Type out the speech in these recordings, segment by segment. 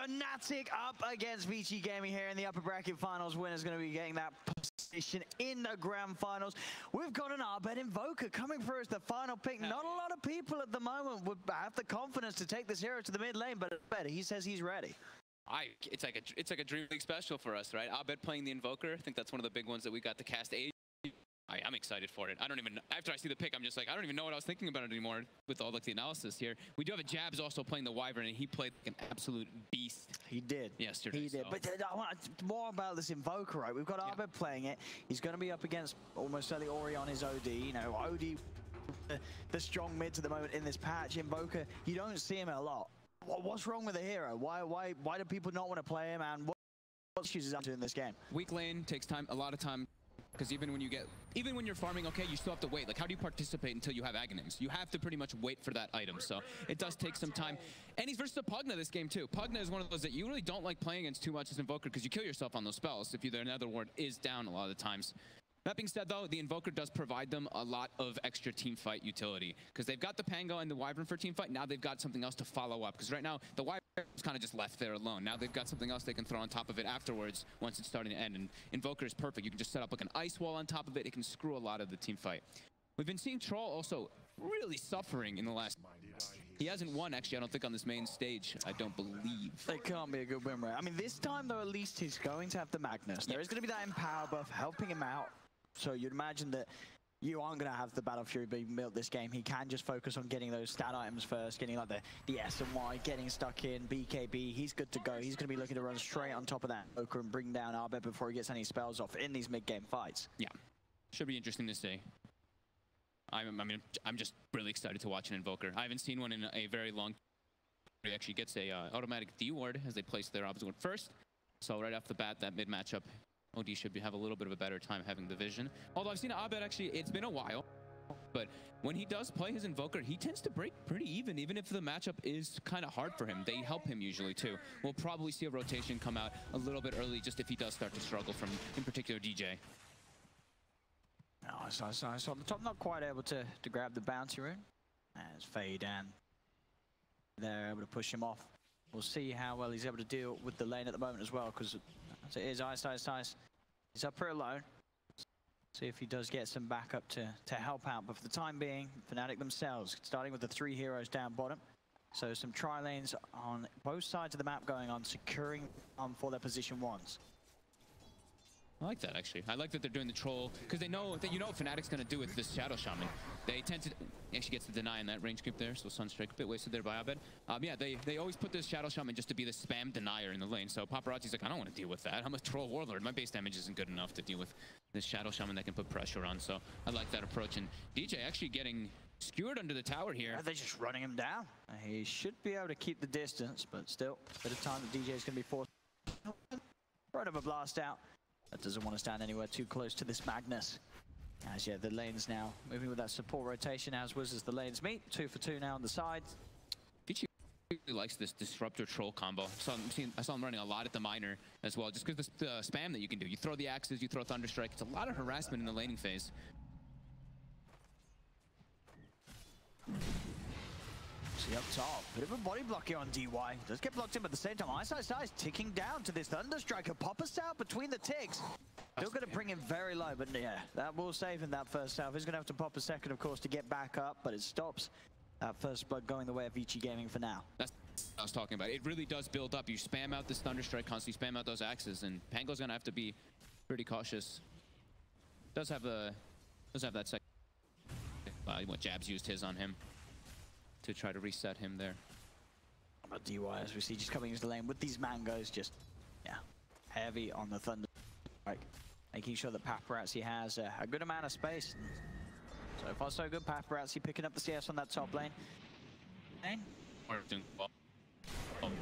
Fnatic up against Vici Gaming here in the upper bracket finals. Winner's going to be getting that position in the grand finals. We've got an Arbet Invoker coming through as the final pick. Not a lot of people at the moment would have the confidence to take this hero to the mid lane, but better. He says he's ready. It's like a Dreamleague special for us, right? Arbet playing the Invoker. I think that's one of the big ones that we got to cast. I'm excited for it. I don't even, after I see the pick, I'm just like, I don't even know what I was thinking about it anymore with all like the analysis here. We do have a Jabs also playing the Wyvern, and he played like an absolute beast. He did. Yesterday. He did. So. But I want more about this Invoker, right? We've got Arbet playing it. He's going to be up against almost certainly Ori on his OD. You know, OD, the strong mids at the moment in this patch. Invoker, you don't see him a lot. What's wrong with the hero? Why do people not want to play him? And what issues is up to in this game? Weak lane takes time, a lot of time. Because even when you're farming, okay, you still have to wait. Like, how do you participate until you have Aghanims? You have to pretty much wait for that item. So it does take some time. And he's versus a Pugna this game too. Pugna is one of those that you really don't like playing against too much as Invoker because you kill yourself on those spells if their Nether Ward is down a lot of the times. That being said, though, the Invoker does provide them a lot of extra team fight utility because they've got the Pango and the Wyvern for team fight. Now they've got something else to follow up because right now the Wyvern's kind of just left there alone. Now they've got something else they can throw on top of it afterwards once it's starting to end. And Invoker is perfect. You can just set up like an ice wall on top of it. It can screw a lot of the team fight. We've been seeing Troll also really suffering in the last... He hasn't won, actually, I don't think, on this main stage. I don't believe. It can't be a good win rate. I mean, this time, though, at least he's going to have the Magnus. There is going to be that Empower buff helping him out. So you'd imagine that you aren't going to have the Battle Fury being built this game. He can just focus on getting those stat items first, getting like the S and Y, getting stuck in, BKB. He's good to go. He's going to be looking to run straight on top of that Invoker and bring down Arbet before he gets any spells off in these mid-game fights. Yeah, should be interesting to see. I'm just really excited to watch an Invoker. I haven't seen one in a very long time. He actually gets a automatic D ward as they place their opposite ward first. So right off the bat, that mid matchup, OD should have a little bit of a better time having the vision. Although I've seen Arbet actually, it's been a while, but when he does play his Invoker, he tends to break pretty even if the matchup is kind of hard for him. They help him usually too. We'll probably see a rotation come out a little bit early just if he does start to struggle from, in particular, DJ. Oh, so on the top, not quite able to grab the bounty rune. As Fade and they're able to push him off. We'll see how well he's able to deal with the lane at the moment as well, because as it is ice. He's up pretty alone. See if he does get some backup to help out. But for the time being, Fnatic themselves, starting with the 3 heroes down bottom. So some tri-lanes on both sides of the map going on, securing for their position ones. I like that, actually. I like that they're doing the troll, because they know that what Fnatic's going to do with this Shadow Shaman. They tend to... He actually gets the deny in that range creep there, so Sunstrike a bit wasted there by Arbet. Yeah, they always put this Shadow Shaman just to be the spam denier in the lane, so Paparazzi's like, I don't want to deal with that. I'm a troll warlord. My base damage isn't good enough to deal with this Shadow Shaman that can put pressure on, so I like that approach. And DJ actually getting skewered under the tower here. They're just running him down. He should be able to keep the distance, but still, a bit of time that DJ is going to be forced. Right of a blast out. That doesn't want to stand anywhere too close to this Magnus. As yeah, the lanes now moving with that support rotation as the lanes meet. 2 for 2 now on the sides. Vici really likes this Disruptor Troll combo. I saw him running a lot at the Miner as well, just because the spam that you can do. You throw the axes, you throw Thunderstrike. It's a lot of harassment in the laning phase. See up top, bit of a body block here on DY. Does get blocked in, but at the same time, Ice ticking down to this Thunderstriker. Pop us out between the ticks. Still going to bring him very low, but yeah, that will save him that first half. He's going to have to pop a second, of course, to get back up, but it stops that first blood going the way of Vici Gaming for now. That's what I was talking about. It really does build up. You spam out this Thunderstrike constantly, spam out those axes, and Pango's going to have to be pretty cautious. Does have that second. What Jabs used his on him to try to reset him there. About DY, as we see, just coming into the lane with these mangoes, just, yeah, heavy on the Thunder Strike, making sure that Paparazzi has a good amount of space. So far, so good. Paparazzi picking up the CS on that top lane. And we're doing well.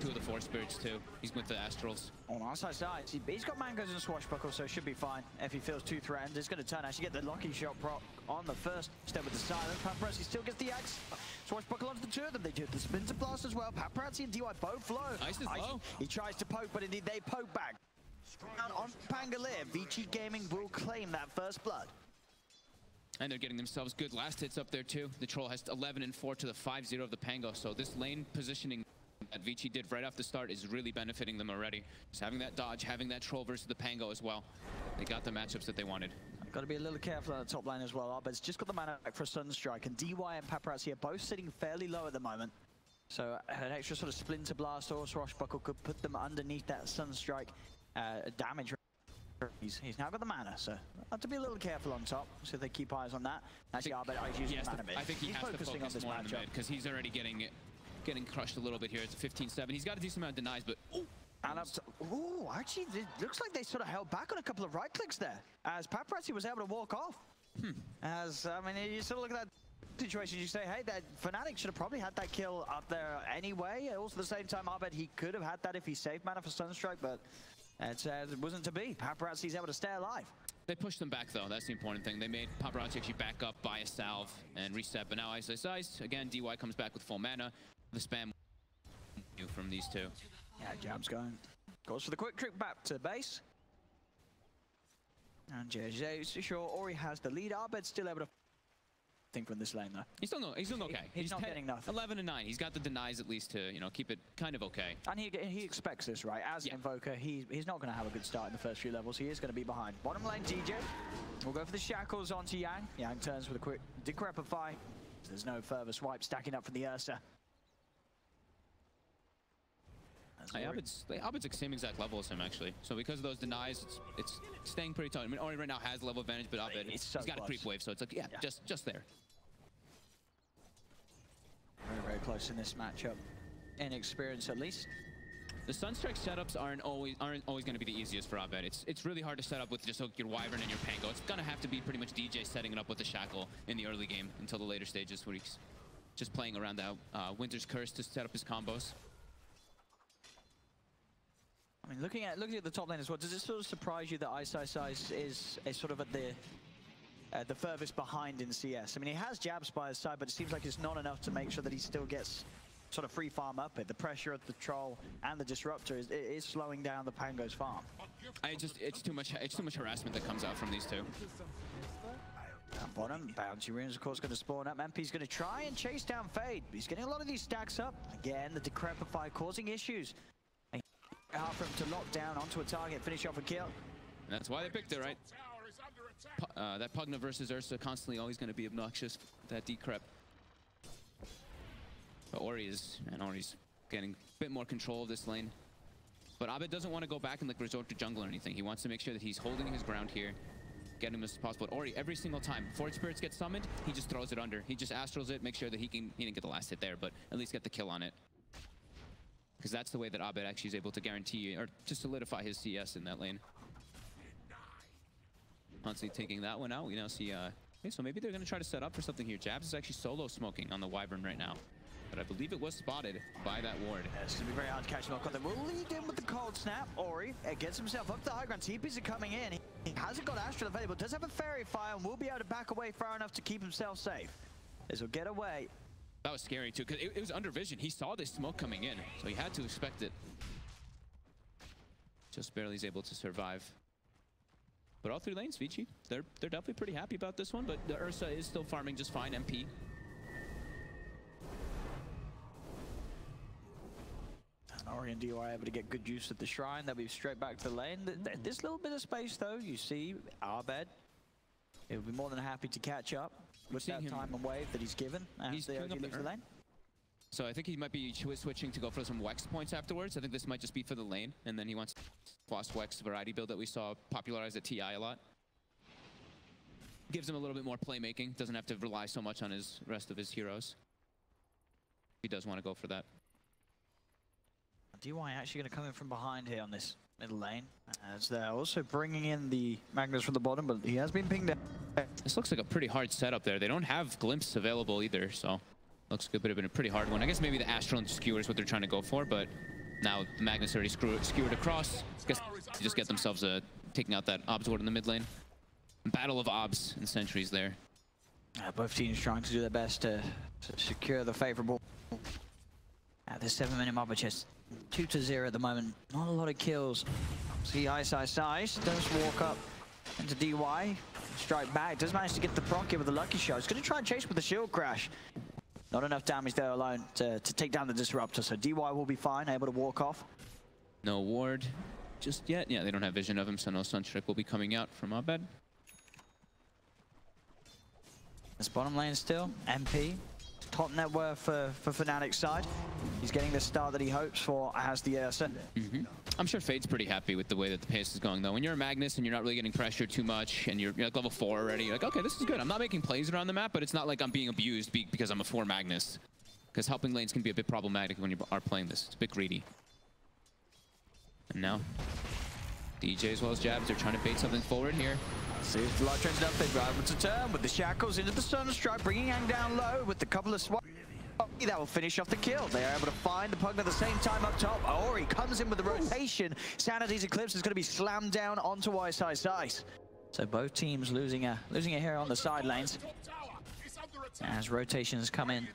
2 of the 4 spirits too. He's with the Astrals. On our side, he's got mangoes and swashbuckle, so should be fine. If he feels too threatened, it's going to turn. Actually, get the lucky shot proc on the first step with the silence. Paparazzi still gets the axe. Swashbuckle onto the 2 of them. They do the spin to blast as well. Paparazzi and DY both low. Ice is low. He tries to poke, but indeed they poke back. And on Pangolier, Vici Gaming will claim that first blood. And they're getting themselves good last hits up there too. The Troll has 11 and 4 to the 5-0 of the Pango. So this lane positioning that Vici did right off the start is really benefiting them already. Just having that dodge, having that troll versus the Pango as well. They got the matchups that they wanted. Got to be a little careful on the top lane as well. Arbed's just got the mana back for a Sunstrike, and DY and Paparazzi are both sitting fairly low at the moment. So an extra sort of Splinter Blast or Swashbuckle could put them underneath that Sunstrike damage. He's now got the mana, so have to be a little careful on top. So if they keep eyes on that. Actually, Arbed is using the mana mid. I think he has to focus more on the mid because he's already getting crushed a little bit here. It's a 15-7. He's got a decent amount of denies, but and up to, ooh, actually, it looks like they sort of held back on a couple of right clicks there, as Paparazzi was able to walk off. As, I mean, you sort of look at that situation, you say, hey, that Fnatic should have probably had that kill up there anyway. Also, at the same time, Arbed, he could have had that if he saved mana for Sunstrike, but it wasn't to be. Paparazzi's able to stay alive. They pushed them back, though. That's the important thing. They made Paparazzi actually back up, buy a salve, and reset. But now Ice. Again, DY comes back with full mana. The spam from these two. Yeah, Jab's going. Goes for the quick trick back to base. And JJ, sure, Ori has the lead. Arbed's still able to think from this lane, though. He's doing okay. He's not getting nothing. 11 and 9. He's got the denies at least to, you know, keep it kind of okay. And he expects this, right? As Invoker, he's not going to have a good start in the first few levels. He is going to be behind. Bottom lane, DJ. We'll go for the shackles onto Yang. Yang turns with a quick decrepify. There's no further swipe stacking up for the Ursa. Abed's the same exact level as him, actually. So because of those denies, it's staying pretty tight. I mean, Ori right now has level advantage, but Abed, he's got a creep wave, so it's like, yeah. just there. Very, very close in this matchup. Inexperience, at least. The Sunstrike setups aren't always going to be the easiest for Abed. It's really hard to set up with just your Wyvern and your Pango. It's going to have to be pretty much DJ setting it up with the Shackle in the early game until the later stages where he's just playing around that Winter's Curse to set up his combos. I mean, looking at the top lane as well, does it sort of surprise you that Ice is sort of at the furthest behind in CS? I mean, he has jabs by his side, but it seems like it's not enough to make sure that he still gets sort of free farm up it. The pressure of the Troll and the Disruptor is slowing down the Pango's farm. It's too much harassment that comes out from these two. Down bottom, Bounty Rune's of course going to spawn up. MP's going to try and chase down Fade. He's getting a lot of these stacks up. Again, the Decrepify causing issues. Hard for him to lock down onto a target, finish off a kill. And that's why they picked it, right? That Pugna versus Ursa constantly always going to be obnoxious. That decrep. But Ori's getting a bit more control of this lane. But Abed doesn't want to go back and like resort to jungle or anything. He wants to make sure that he's holding his ground here, get him as possible. Ori, every single time Forge Spirits get summoned, he just throws it under. He just astrals it, make sure that he didn't get the last hit there, but at least get the kill on it. Because that's the way that Abed actually is able to guarantee or to solidify his CS in that lane. Constantly taking that one out. We now see, okay, so maybe they're going to try to set up for something here. Jabs is actually solo smoking on the Wyvern right now. But I believe it was spotted by that ward. Yeah, it's going to be very hard to catch him off. We'll lead in with the cold snap. Ori gets himself up to the high ground. TPs are coming in. He hasn't got Astral available. Does have a Fairy Fire and will be able to back away far enough to keep himself safe. This will get away. That was scary too, because it was under vision. He saw this smoke coming in, so he had to expect it. Just barely is able to survive. But all three lanes, Vici, they're definitely pretty happy about this one, but the Ursa is still farming just fine, MP. Ori and DY able to get good use at the shrine. They'll be straight back to the lane. This little bit of space, though, you see Abed. He'll be more than happy to catch up with that time and wave that he's given. He's queuing up the lane. So I think he might be switching to go for some Wex points afterwards. I think this might just be for the lane, and then he wants Floss Wex variety build that we saw popularized at TI a lot. Gives him a little bit more playmaking. Doesn't have to rely so much on his rest of his heroes. He does want to go for that. DY actually going to come in from behind here on this middle lane, as they're also bringing in the Magnus from the bottom, but he has been pinged out. This looks like a pretty hard setup there. They don't have Glimpse available either, so looks like it would have been a pretty hard one. I guess maybe the Astral and Skewer is what they're trying to go for, but now the Magnus already skewered across. I guess they just get themselves taking out that Obs ward in the mid lane. Battle of Obs and Sentries there. Both teams trying to do their best to secure the favorable. The 7-minute mob, which is 2-0 at the moment. Not a lot of kills. See Ice does walk up into DY. Strike back. Does manage to get the proc here with the lucky shot. He's going to try and chase with the shield crash. Not enough damage there alone to take down the Disruptor, so DY will be fine, able to walk off. No ward just yet. Yeah, they don't have vision of him, so no Sunstrike will be coming out from Abed. This bottom lane still, MP. Top net worth for Fnatic's side. He's getting the start that he hopes for as the Ursa. I'm sure Fade's pretty happy with the way that the pace is going, though. When you're a Magnus and you're not really getting pressured too much, and you're like level 4 already, you're like, okay, this is good. I'm not making plays around the map, but it's not like I'm being abused because I'm a 4 Magnus. Because helping lanes can be a bit problematic when you are playing this. It's a bit greedy. And now, DJ as well as Jabs are trying to bait something forward here. See if the light trends up, they drive to turn with the shackles into the Sunstrike, bringing Yang down low with the couple of swipes. That will finish off the kill. They are able to find the Pugna at the same time up top. Ori comes in with the rotation. Sanity's Eclipse is going to be slammed down onto Ice. So both teams losing a hero on the side lanes. As rotations come in,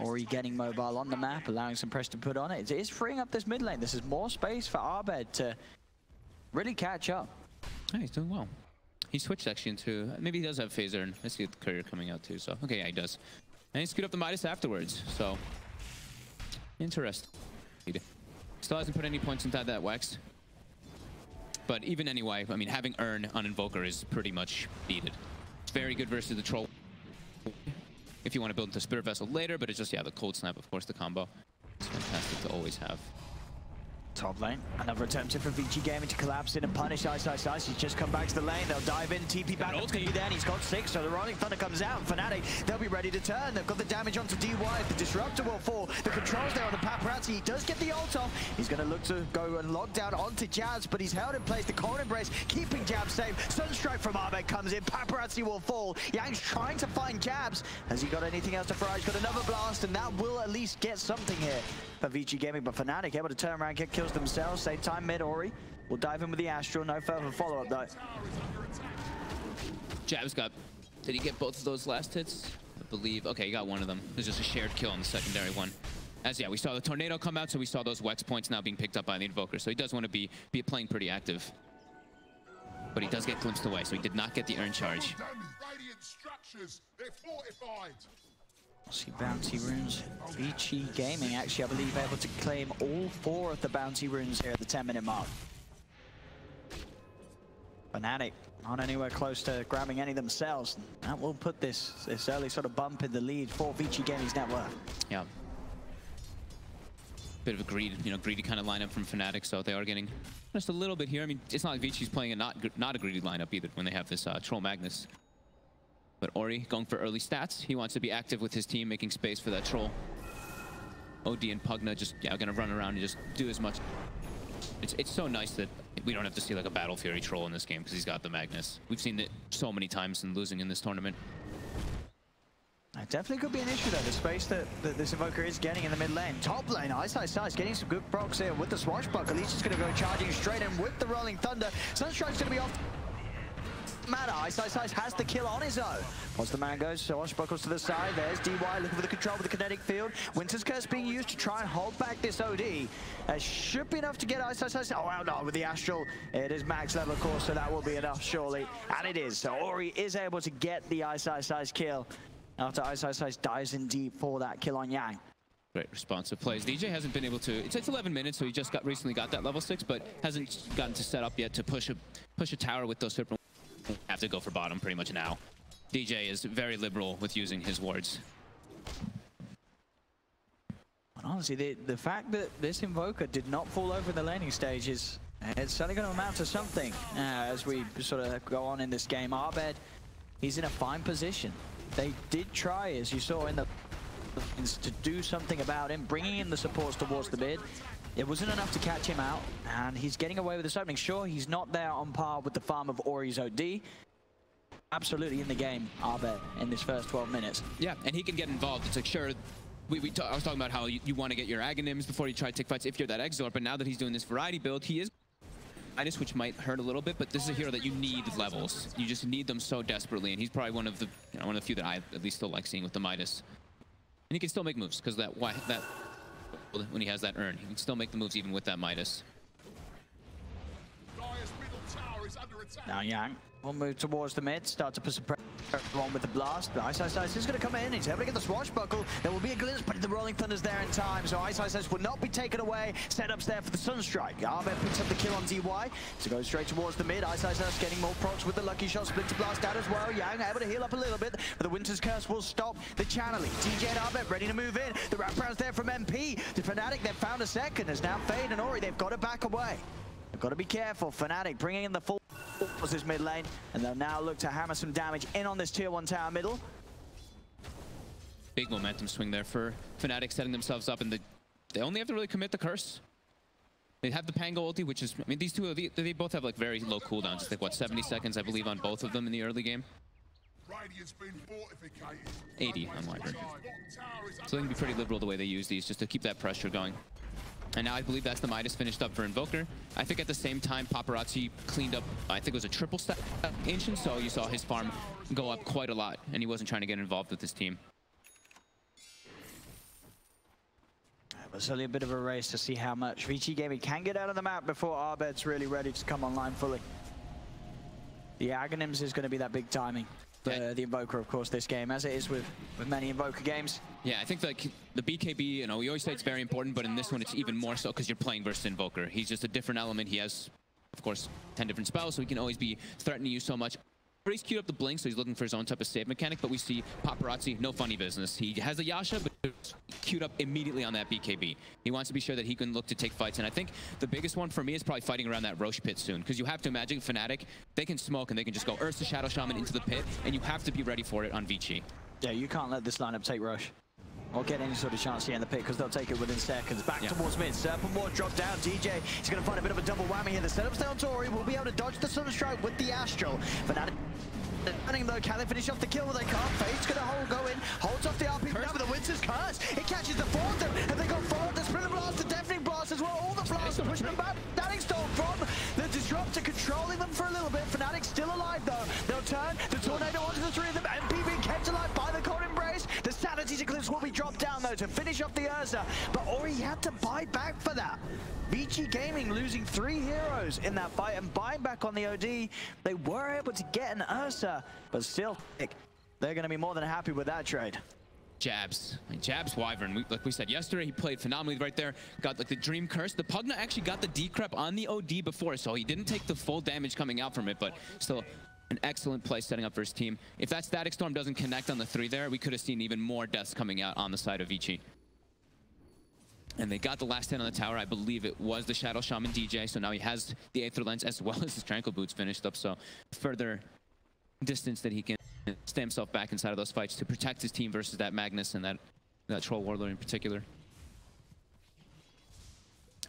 Ori getting mobile on the map, allowing some pressure to put on it. It is freeing up this mid lane. This is more space for Abed to really catch up. Oh, he's doing well. He switched actually into, maybe he does have Phaser, and I see the courier coming out too, so okay, yeah, he does. And he screwed up the Midas afterwards, so interesting. Still hasn't put any points inside that Wex. But even anyway, I mean, having Urn on Invoker is pretty much needed. It's very good versus the Troll if you want to build into Spirit Vessel later, but it's just, yeah, the Cold Snap, of course, the combo. It's fantastic to always have. Top lane, another attempt for Vici Gaming to collapse in and punish Ice. He's just come back to the lane. They'll dive in, TP back up to you then. He's got 6, so the Rolling Thunder comes out. Fnatic, they'll be ready to turn. They've got the damage onto DY. The Disruptor will fall. The controls there on the Paparazzi. He does get the ult off. He's going to look to go and lock down onto Jabs, but he's held in place. The Cold Embrace keeping Jabs safe. Sunstrike from Abed comes in. Paparazzi will fall. Yang's trying to find Jabs. Has he got anything else to fry? He's got another blast, and that will at least get something here for Vici Gaming, but Fnatic able to turn around, get kills themselves. Same time mid Ori will dive in with the Astral. No further follow-up though. Jabs got, did he get both of those last hits? I believe, okay, he got one of them. There's just a shared kill on the secondary one. As yeah, we saw the Tornado come out, so we saw those Wex points now being picked up by the Invoker. So he does want to be playing pretty active. But he does get glimpsed away, so he did not get the Urn charge. See bounty runes. Vici Gaming actually, I believe, able to claim all 4 of the bounty runes here at the 10-minute mark. Fnatic not anywhere close to grabbing any themselves. That will put this early sort of bump in the lead for Vici Gaming's net worth. Yeah. Bit of a greedy kind of lineup from Fnatic, so they are getting just a little bit here. I mean, it's not like Vici's playing a not a greedy lineup either when they have this Troll Magnus. But Ori going for early stats. He wants to be active with his team, making space for that Troll. OD and Pugna just, yeah, gonna run around and just do as much. It's so nice that we don't have to see like a Battle Fury Troll in this game because he's got the Magnus. We've seen it so many times and losing in this tournament. It definitely could be an issue though, the space that this Invoker is getting in the mid lane. Top lane, Ice getting some good procs here with the Swashbuckler. He's just gonna go charging straight in with the Rolling Thunder. Sunstrike's gonna be off. Matter. Ice has the kill on his own. Once the man goes, Swashbuckles to the side. There's DY looking for the control with the kinetic field. Winter's Curse being used to try and hold back this OD. Should be enough to get Ice. Oh, well, no, with the Astral. It is max level, of course, so that will be enough, surely. And it is. So Ori is able to get the Ice kill after Ice dives in deep for that kill on Yang. Great responsive plays. DJ hasn't been able to, it's 11 minutes, so he just recently got that level 6, but hasn't gotten to set up yet to push a tower with those Serpent. Have to go for bottom pretty much now. DJ is very liberal with using his wards. Honestly, the fact that this Invoker did not fall over in the laning stage is it's certainly going to amount to something as we sort of go on in this game. Abed, he's in a fine position. They did try, as you saw in the to do something about him, bringing in the supports towards the mid. It wasn't enough to catch him out, and he's getting away with this opening. Sure, he's not there on par with the farm of Ori's OD. Absolutely in the game, Abed, in this first 12 minutes. Yeah, and he can get involved. It's like, sure, I was talking about how you want to get your Aghanims before you try to take fights if you're that Exort, but now that he's doing this variety build, he is Midas, which might hurt a little bit, but this is a hero that you need levels. You just need them so desperately, and he's probably one of the few that I at least still like seeing with the Midas. And he can still make moves, because when he has that Urn, he can still make the moves even with that Midas. Now Yang will move towards the mid, start to put some pressure on with the blast. But Ice is going to come in. He's able to get the swashbuckle. There will be a glimpse, but the Rolling Thunder's there in time, so Ice will not be taken away. Setups there for the Sunstrike. Arbed picks up the kill on DY to go straight towards the mid. Ice getting more procs with the lucky shot. Splinter blast out as well. Yang able to heal up a little bit, but the Winter's Curse will stop the channeling. DJ and Arbed ready to move in. The wraparound's there from MP. The Fnatic, they've found a second. There's now Fade and Ori. They've got to back away. They've got to be careful. Fnatic bringing in the full this mid lane, and they'll now look to hammer some damage in on this tier 1 tower middle. Big momentum swing there for Fnatic, setting themselves up, and they only have to really commit the curse. They have the Pango ulti, which is, I mean, these two, they both have like very low cooldowns. It's like, what, 70 seconds, I believe, on both of them in the early game. 80 on Wyvern. So they can be pretty liberal the way they use these, just to keep that pressure going. And now I believe that's the Midas finished up for Invoker. I think at the same time, Paparazzi cleaned up, I think it was a triple stack Ancient, so you saw his farm go up quite a lot, and he wasn't trying to get involved with his team. It was only a bit of a race to see how much Vici Gaming can get out of the map before Arbed's really ready to come online fully. The Aghanims is going to be that big timing. The Invoker, of course, this game, as it is with many Invoker games. Yeah, I think like the BKB, you know, we always say it's very important, but in this one it's even more so because you're playing versus Invoker. He's just a different element. He has, of course, 10 different spells, so he can always be threatening you so much. He's queued up the blink, so he's looking for his own type of save mechanic, but we see Paparazzi, no funny business. He has a Yasha, but it's queued up immediately on that BKB. He wants to be sure that he can look to take fights, and I think the biggest one for me is probably fighting around that Roche pit soon, because you have to imagine Fnatic, they can smoke and they can just go Ursa Shadow Shaman into the pit, and you have to be ready for it on Vici. Yeah, you can't let this lineup take Roche or get any sort of chance here in the pit, because they'll take it within seconds. Back towards mid. Serpent Ward drop down. DJ, he's going to find a bit of a double whammy here. The setup's down. Tori will be able to dodge the Sunstrike with the Astral. Fnatic running though, can they finish off the kill? Well, they can't. Fade's going to go in, holds off the RP, now with the Winter's Curse. It catches the fourth, and they got followed. The Splinter Blast, the Deafening Blast as well. All the blasts are pushing them back. Standing Storm from the Disruptor, controlling them for a little bit. Fnatic still alive though. They'll turn the Tornado onto the three of them. MP being kept alive by the Cold Embrace. The Sanity's Eclipse will be dropped down though to finish off the Ursa, but Ori had to buy back for that. Vici Gaming losing 3 heroes in that fight and buying back on the OD. They were able to get an Ursa, but still, they're going to be more than happy with that trade. Jabs. Jabs Wyvern. Like we said yesterday, he played phenomenally right there. Got like the Dream Curse. The Pugna actually got the decrep on the OD before, so he didn't take the full damage coming out from it, but still an excellent play setting up for his team. If that Static Storm doesn't connect on the 3 there, we could have seen even more deaths coming out on the side of Vici. And they got the last hit on the tower. I believe it was the Shadow Shaman DJ, so now he has the Aether Lens as well as his Tranquil Boots finished up, so further distance that he can stay himself back inside of those fights to protect his team versus that Magnus and that Troll Warlord in particular.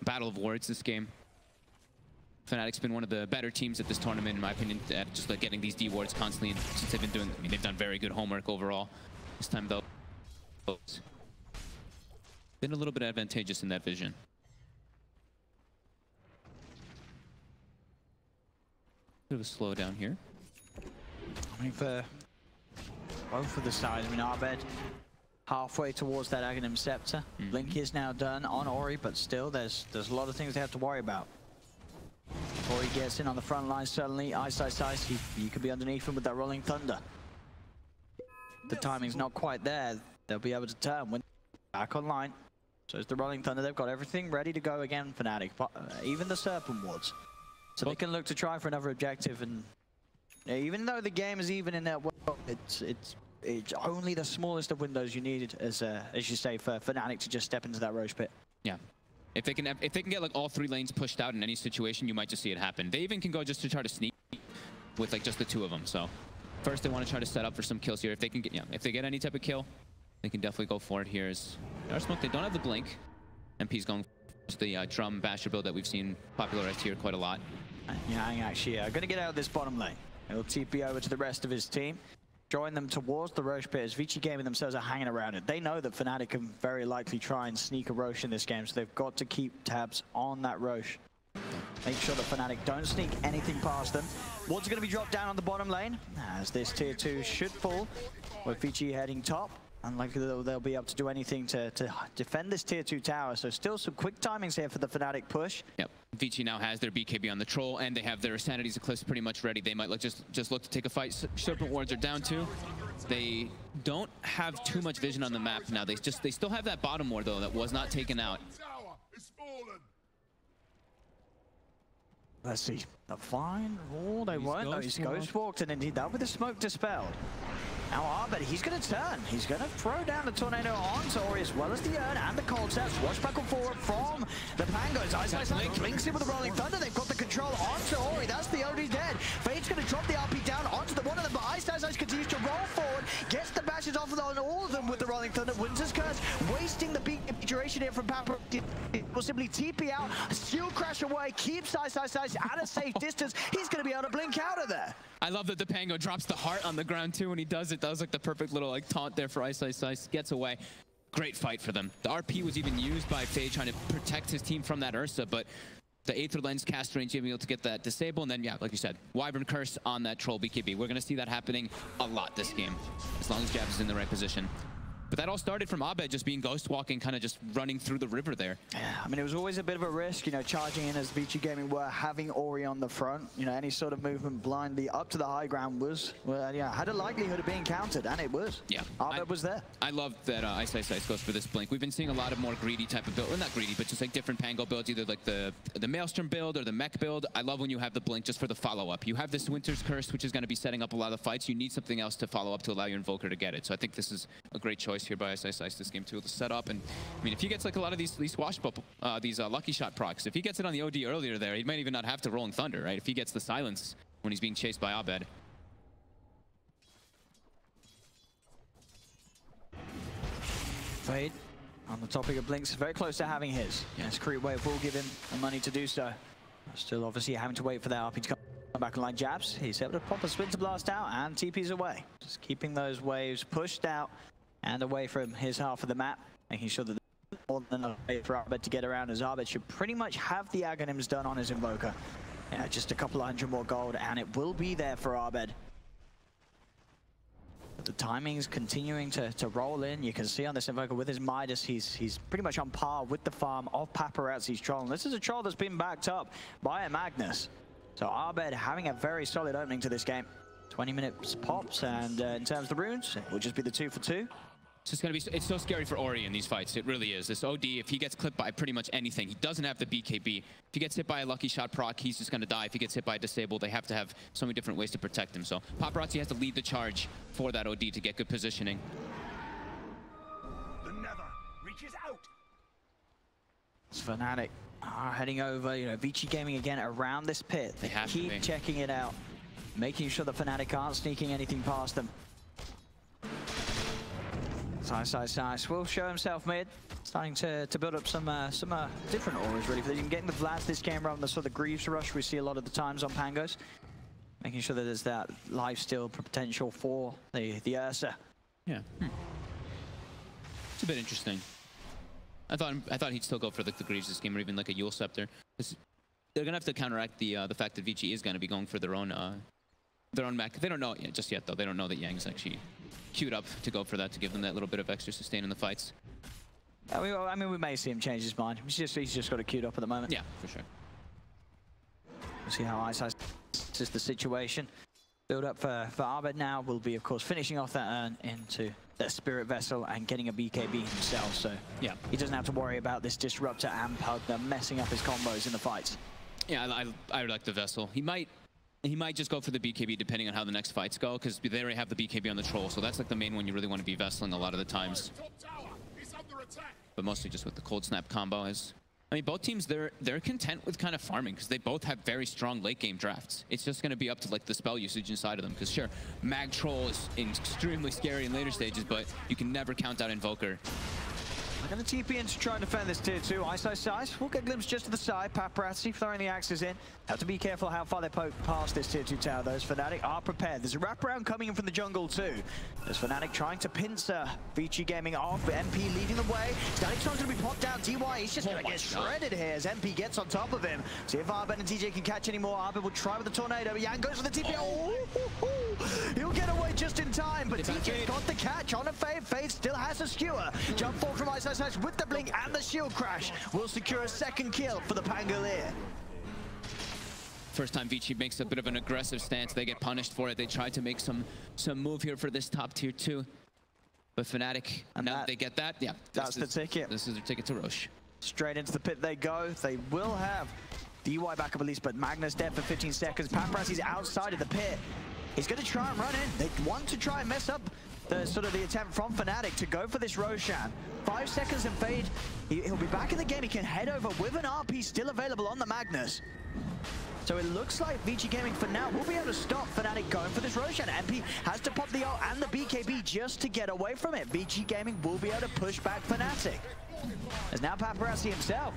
Battle of Wards this game. Fnatic's been one of the better teams at this tournament, in my opinion, at just like getting these D wards constantly. And since they've been doing, I mean, they've done very good homework overall. This time though, been a little bit advantageous in that vision. Bit of a slowdown here. I mean, for both of the sides, I mean, Arbed halfway towards that Aghanim Scepter. Blink is now done on Ori, but still, there's a lot of things they have to worry about. Ori gets in on the front line suddenly. Ice, he could be underneath him with that Rolling Thunder. The timing's not quite there. They'll be able to turn when back online. So it's the Rolling Thunder. They've got everything ready to go again, Fnatic. Even the Serpent Wards. So they can look to try for another objective. And even though the game is even in that world, it's only the smallest of windows you needed, as you say, for Fnatic to just step into that Roche pit. Yeah. If they can get like all 3 lanes pushed out in any situation, you might just see it happen. They even can go just to try to sneak with like just the 2 of them. So first they want to try to set up for some kills here. If they can get, if they get any type of kill, they can definitely go for it here. As Smoke, they don't have the blink. MP's going for the drum basher build that we've seen popularized here quite a lot. Yang actually going to get out of this bottom lane. He'll TP over to the rest of his team. Join them towards the Roche pit as Vici Gaming themselves are hanging around it. They know that Fnatic can very likely try and sneak a Roche in this game, so they've got to keep tabs on that Roche. Make sure that Fnatic don't sneak anything past them. Ward's going to be dropped down on the bottom lane, as this tier 2 should fall, with Vici heading top. Unlikely they'll be able to do anything to defend this tier 2 tower, so still some quick timings here for the Fnatic push. Yep. Vici now has their BKB on the Troll, and they have their Sanity's Eclipse pretty much ready. They might just look to take a fight. Serpent Wards are down 2. They don't have too much vision on the map now. They still have that bottom ward, though, that was not taken out. Let's see. The fine. Oh, they weren't. No, he's ghost walked, and indeed that with the smoke dispelled. Now Arbed, he's going to turn. He's going to throw down the Tornado onto Ori as well as the Urn and the Cold Snap. Swashbuckle forward from the Pangos. Ice blinks in with the Rolling Thunder. They've got the control onto Ori. That's the OD dead. Fade's going to drop the RP down onto the one of them, but Ice continues to roll forward. Gets the bashes off on all of them with the Rolling Thunder. Winter's Curse, wasting the big duration here from Papa. Will simply TP out, Steel Crash away, keeps Ice at a safe distance. He's going to be able to blink out of there. I love that the Pango drops the heart on the ground too when he does it. That was like the perfect little like taunt there for Ice. Gets away. Great fight for them. The RP was even used by Fade trying to protect his team from that Ursa, but the Aether Lens cast range being able to get that disabled, and then yeah, like you said, Wyvern Curse on that Troll BKB. We're gonna see that happening a lot this game, as long as Jabs is in the right position. But that all started from Abed just being ghost walking, kind of just running through the river there. Yeah, I mean, it was always a bit of a risk, you know, charging in as Vici Gaming were, having Ori on the front. You know, any sort of movement blindly up to the high ground was, well, yeah, had a likelihood of being countered, and it was. Yeah. Abed was there. I love that Ice goes for this blink. We've been seeing a lot of more greedy type of build, or not greedy, but just like different Pango builds, either like the Maelstrom build or the mech build. I love when you have the blink just for the follow-up. You have this Winter's Curse, which is going to be setting up a lot of the fights. You need something else to follow up to allow your Invoker to get it. So I think this is a great choice here by Ice this game too, to set up. And I mean, if he gets like a lot of these swashbuckle, these lucky shot procs, if he gets it on the OD earlier there, he might even not have to Rolling Thunder, right? If he gets the silence when he's being chased by Abed. Fade, on the topic of blinks, very close to having his. Yes, Creep Wave will give him the money to do so. Still obviously having to wait for that RP to come back and like Jabs. He's able to pop a Splinter Blast out and TP's away. Just keeping those waves pushed out and away from his half of the map, making sure that there's more than enough way for Abed to get around, as Abed should pretty much have the Aghanims done on his Invoker. Yeah, just a couple of hundred more gold, and it will be there for Abed. But the timing's continuing to roll in. You can see on this Invoker with his Midas, he's pretty much on par with the farm of Paparazzi's Troll. And this is a Troll that's been backed up by a Magnus. So Abed having a very solid opening to this game. 20 minutes pops, and in terms of the runes, it will just be the 2 for 2. It's just gonna be, it's so scary for Ori in these fights. It really is. This OD, if he gets clipped by pretty much anything, he doesn't have the BKB. If he gets hit by a lucky shot proc, he's just gonna die. If he gets hit by a disable, they have to have so many different ways to protect him. So Paparazzi has to lead the charge for that OD to get good positioning. The Nether reaches out. It's Fnatic heading over, you know, Vici Gaming again around this pit. They keep checking it out, making sure that Fnatic aren't sneaking anything past them. Ice will show himself mid, starting to build up some different auras really. You can get in with Vlads this game rather than the sort of Greaves rush we see a lot of the times on Pangos. Making sure that there's that lifesteal potential for the Ursa. Yeah. It's a bit interesting. I thought he'd still go for like the Greaves this game, or even like a Yule Scepter. They're gonna have to counteract the fact that Vici is gonna be going for their own mech. They don't know it just yet though. They don't know that Yang's actually queued up to go for that, to give them that little bit of extra sustain in the fights. I mean, we may see him change his mind. He's just got it queued up at the moment. Yeah, for sure. We'll see how Ice is the situation. Build up for Abed now will be, of course, finishing off that Urn into that Spirit Vessel and getting a BKB himself. So yeah, he doesn't have to worry about this Disruptor and Pugna messing up his combos in the fights. Yeah, I like the Vessel. He might just go for the BKB depending on how the next fights go, because they already have the BKB on the Troll, so that's like the main one you really want to be vesseling a lot of the times. But mostly just with the Cold Snap combo. I mean, both teams, they're content with kind of farming, because they both have very strong late game drafts. It's just going to be up to like the spell usage inside of them, because sure, Mag Troll is extremely scary in later stages, but you can never count out Invoker. We're going to TP in to try and defend this tier 2. Ice. We'll get a glimpse just to the side. Paparazzi throwing the axes in. Have to be careful how far they poke past this tier 2 tower. Those Fnatic are prepared. There's a wraparound coming in from the jungle too. There's Fnatic trying to pincer Vici Gaming off. MP leading the way. Static's not going to be popped out. DY, he's just going to get shredded here as MP gets on top of him. See if Arbed and TJ can catch any more. Arbed will try with the tornado. Yang goes for the TP. He'll get away just in time, but TJ's got the catch on a Fade. Fade still has a skewer. Jump forward from Ice Ice with the blink and the shield crash will secure a second kill for the Pangolier. First time Vici makes a bit of an aggressive stance, they get punished for it. They try to make some move here for this top tier 2. But Fnatic, and now that they get that, yeah. That's the ticket. This is their ticket to Roche. Straight into the pit they go. They will have DY back up at least, but Magnus dead for 15 seconds. Paparazzi's outside of the pit. He's going to try and run in. They want to try and mess up the attempt from Fnatic to go for this Roshan. 5 seconds and Fade. He'll be back in the game. He can head over with an RP still available on the Magnus. So it looks like Vici Gaming for now will be able to stop Fnatic going for this Roshan. MP has to pop the ult and the BKB just to get away from it. Vici Gaming will be able to push back Fnatic. As now Paparazzi himself,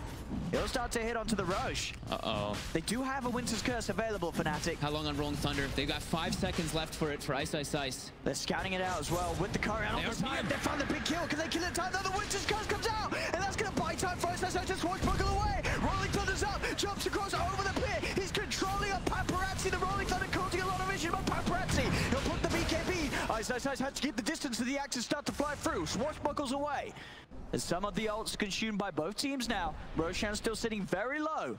he'll start to hit onto the Roche. Uh-oh. They do have a Winter's Curse available, Fnatic. How long on Rolling Thunder? They've got 5 seconds left for it for Ice. They're scouting it out as well with the Curry. And on the time, they found the big kill. Can they kill it in time? No, the Winter's Curse comes out. And that's going to buy time for Ice to swashbuckle away. Rolling Thunder's up, jumps across over the pit. He's controlling a Paparazzi. The Rolling Thunder causing a lot of vision about Paparazzi. He'll put the BKB. Ice has to keep the distance as the axes start to fly through. Swashbuckles away. As some of the ults consumed by both teams now. Roshan's still sitting very low.